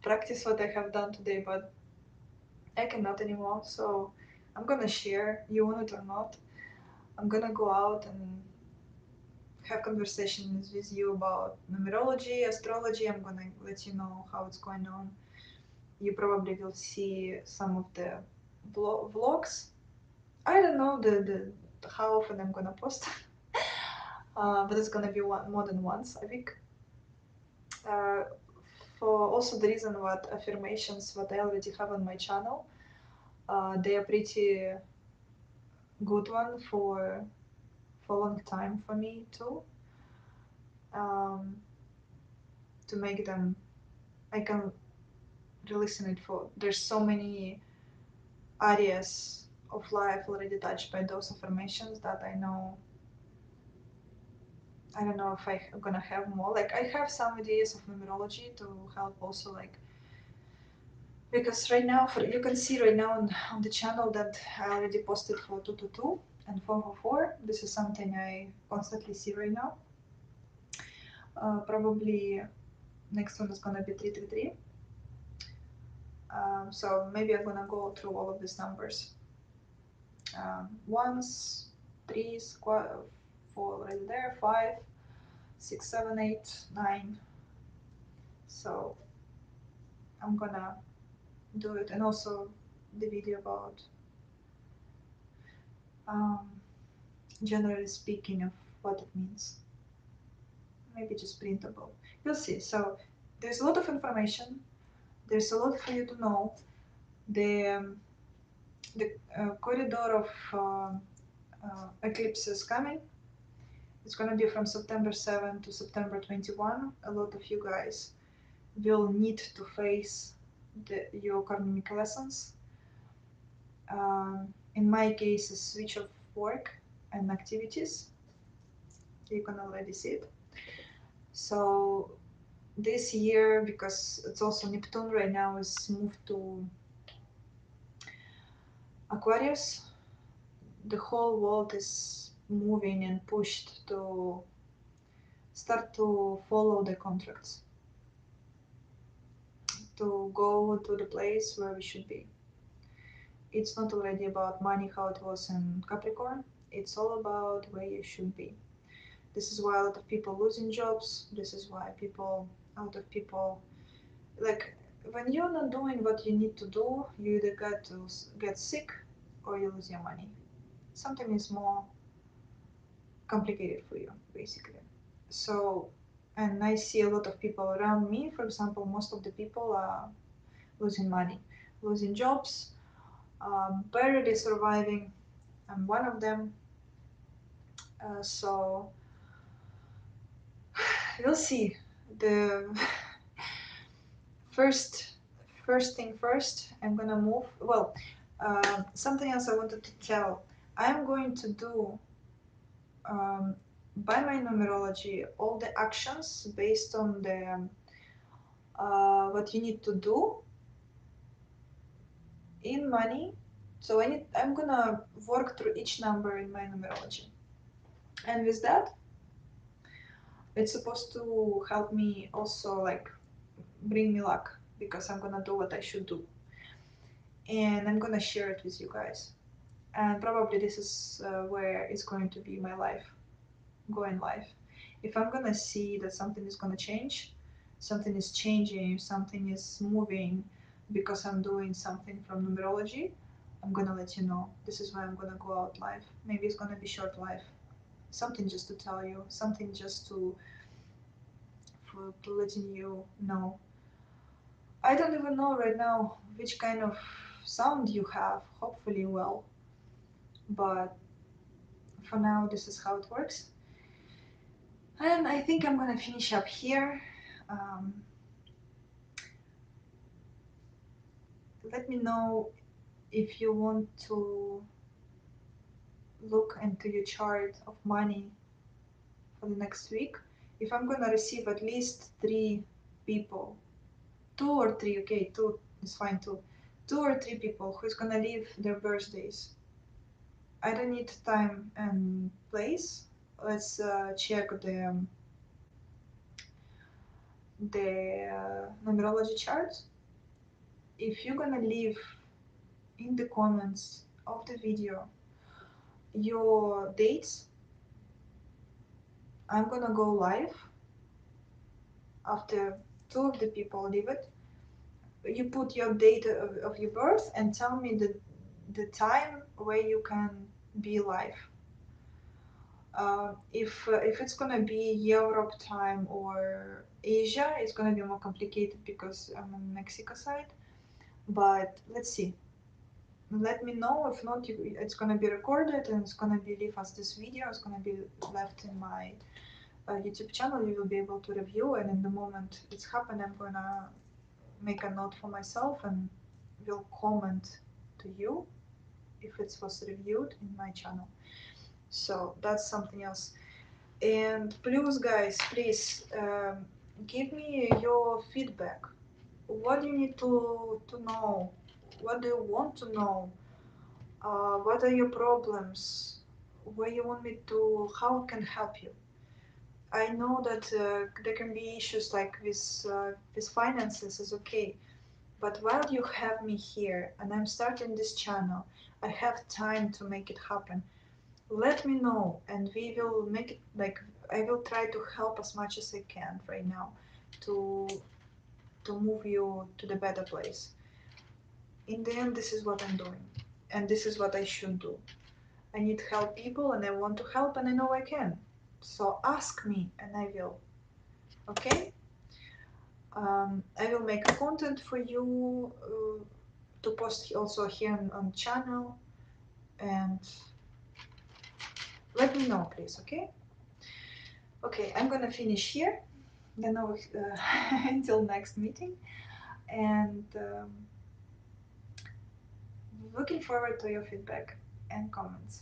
[SPEAKER 1] practice what I have done today, but I cannot anymore. So I'm gonna share. You want it or not? I'm gonna go out and have conversations with you about numerology, astrology. I'm gonna let you know how it's going on. You probably will see some of the vlogs. I don't know how often I'm gonna post, but it's gonna be more than once a week. Uh, for also the reason what affirmations what I already have on my channel, they are pretty good one for a long time for me too. Um, to make them, I can re-listen it for. There's so many areas of life already touched by those affirmations that I know. I don't know if I'm gonna have more. Like, I have some ideas of numerology to help also, like, because right now, you can see right now on the channel that I already posted for 222 and 444. This is something I constantly see right now. Probably next one is gonna be 333. So maybe I'm gonna go through all of these numbers. Ones, threes, four already there, five, six, seven, eight, nine. So I'm gonna do it, and also the video about um, generally speaking of what it means. Maybe just printable. You'll see. So there's a lot of information. There's a lot for you to know. The corridor of eclipses coming. It's gonna be from September 7 to September 21. A lot of you guys will need to face your karmic lessons. In my case, a switch of work and activities. You can already see it. So this year, because it's also Neptune right now, is moved to Aquarius. The whole world is moving and pushed to start to follow the contracts, to go to the place where we should be. It's not already about money how it was in Capricorn. It's all about where you should be. This is why a lot of people losing jobs. This is why a lot of people, like, when you're not doing what you need to do, you either get to get sick or you lose your money. Something is more complicated for you, basically. So, and I see a lot of people around me, for example, most of the people are losing money, losing jobs, barely surviving. I'm one of them. So we'll see. The first first thing first, I'm gonna move. Well, something else I wanted to tell. I'm going to do um, by my numerology all the actions based on the what you need to do in money. So I'm gonna work through each number in my numerology, and with that, it's supposed to help me also like bring me luck because I'm gonna do what I should do, and I'm gonna share it with you guys. And probably this is where it's going to be my life, going life. If I'm gonna see that something is gonna change, something is changing, something is moving because I'm doing something from numerology, I'm gonna let you know. This is why I'm gonna go out live. Maybe it's gonna be short live. Something just to tell you, something just to letting you know. I don't even know right now which kind of sound you have. Hopefully well, but for now this is how it works. And I think I'm gonna finish up here. Um, Let me know if you want to look into your chart of money for the next week. If I'm gonna receive at least 3 people, 2 or 3, okay, 2 is fine too. 2 or 3 people who's gonna leave their birthdays. I don't need time and place. Let's check the numerology charts. If you're gonna leave in the comments of the video your dates, I'm gonna go live after 2 of the people leave it. You put your date of your birth and tell me the time where you can be live. If it's gonna be Europe time or Asia, it's gonna be more complicated because I'm on Mexico side. But let's see. Let me know. If not, it's gonna be recorded and it's gonna be live as this video. It's gonna be left in my YouTube channel. You will be able to review, and in the moment it's happened, I'm gonna make a note for myself and will comment to you if it was reviewed in my channel. So that's something else. And please, guys, please give me your feedback. What do you need to know? What do you want to know? What are your problems? Where you want me to? How can help you? I know that there can be issues like with finances is okay, But while you have me here and I'm starting this channel, I have time to make it happen. Let me know and we will make it like I will try to help as much as I can right now to move you to the better place. In the end, this is what I'm doing, and this is what I should do. I need to help people, and I want to help, and I know I can. So ask me, and I will. Okay? I will make content for you to post also here on channel, and let me know, please. Okay? Okay, I'm gonna finish here. You know, until next meeting, and looking forward to your feedback and comments.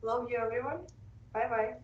[SPEAKER 1] Love you, everyone. Bye bye.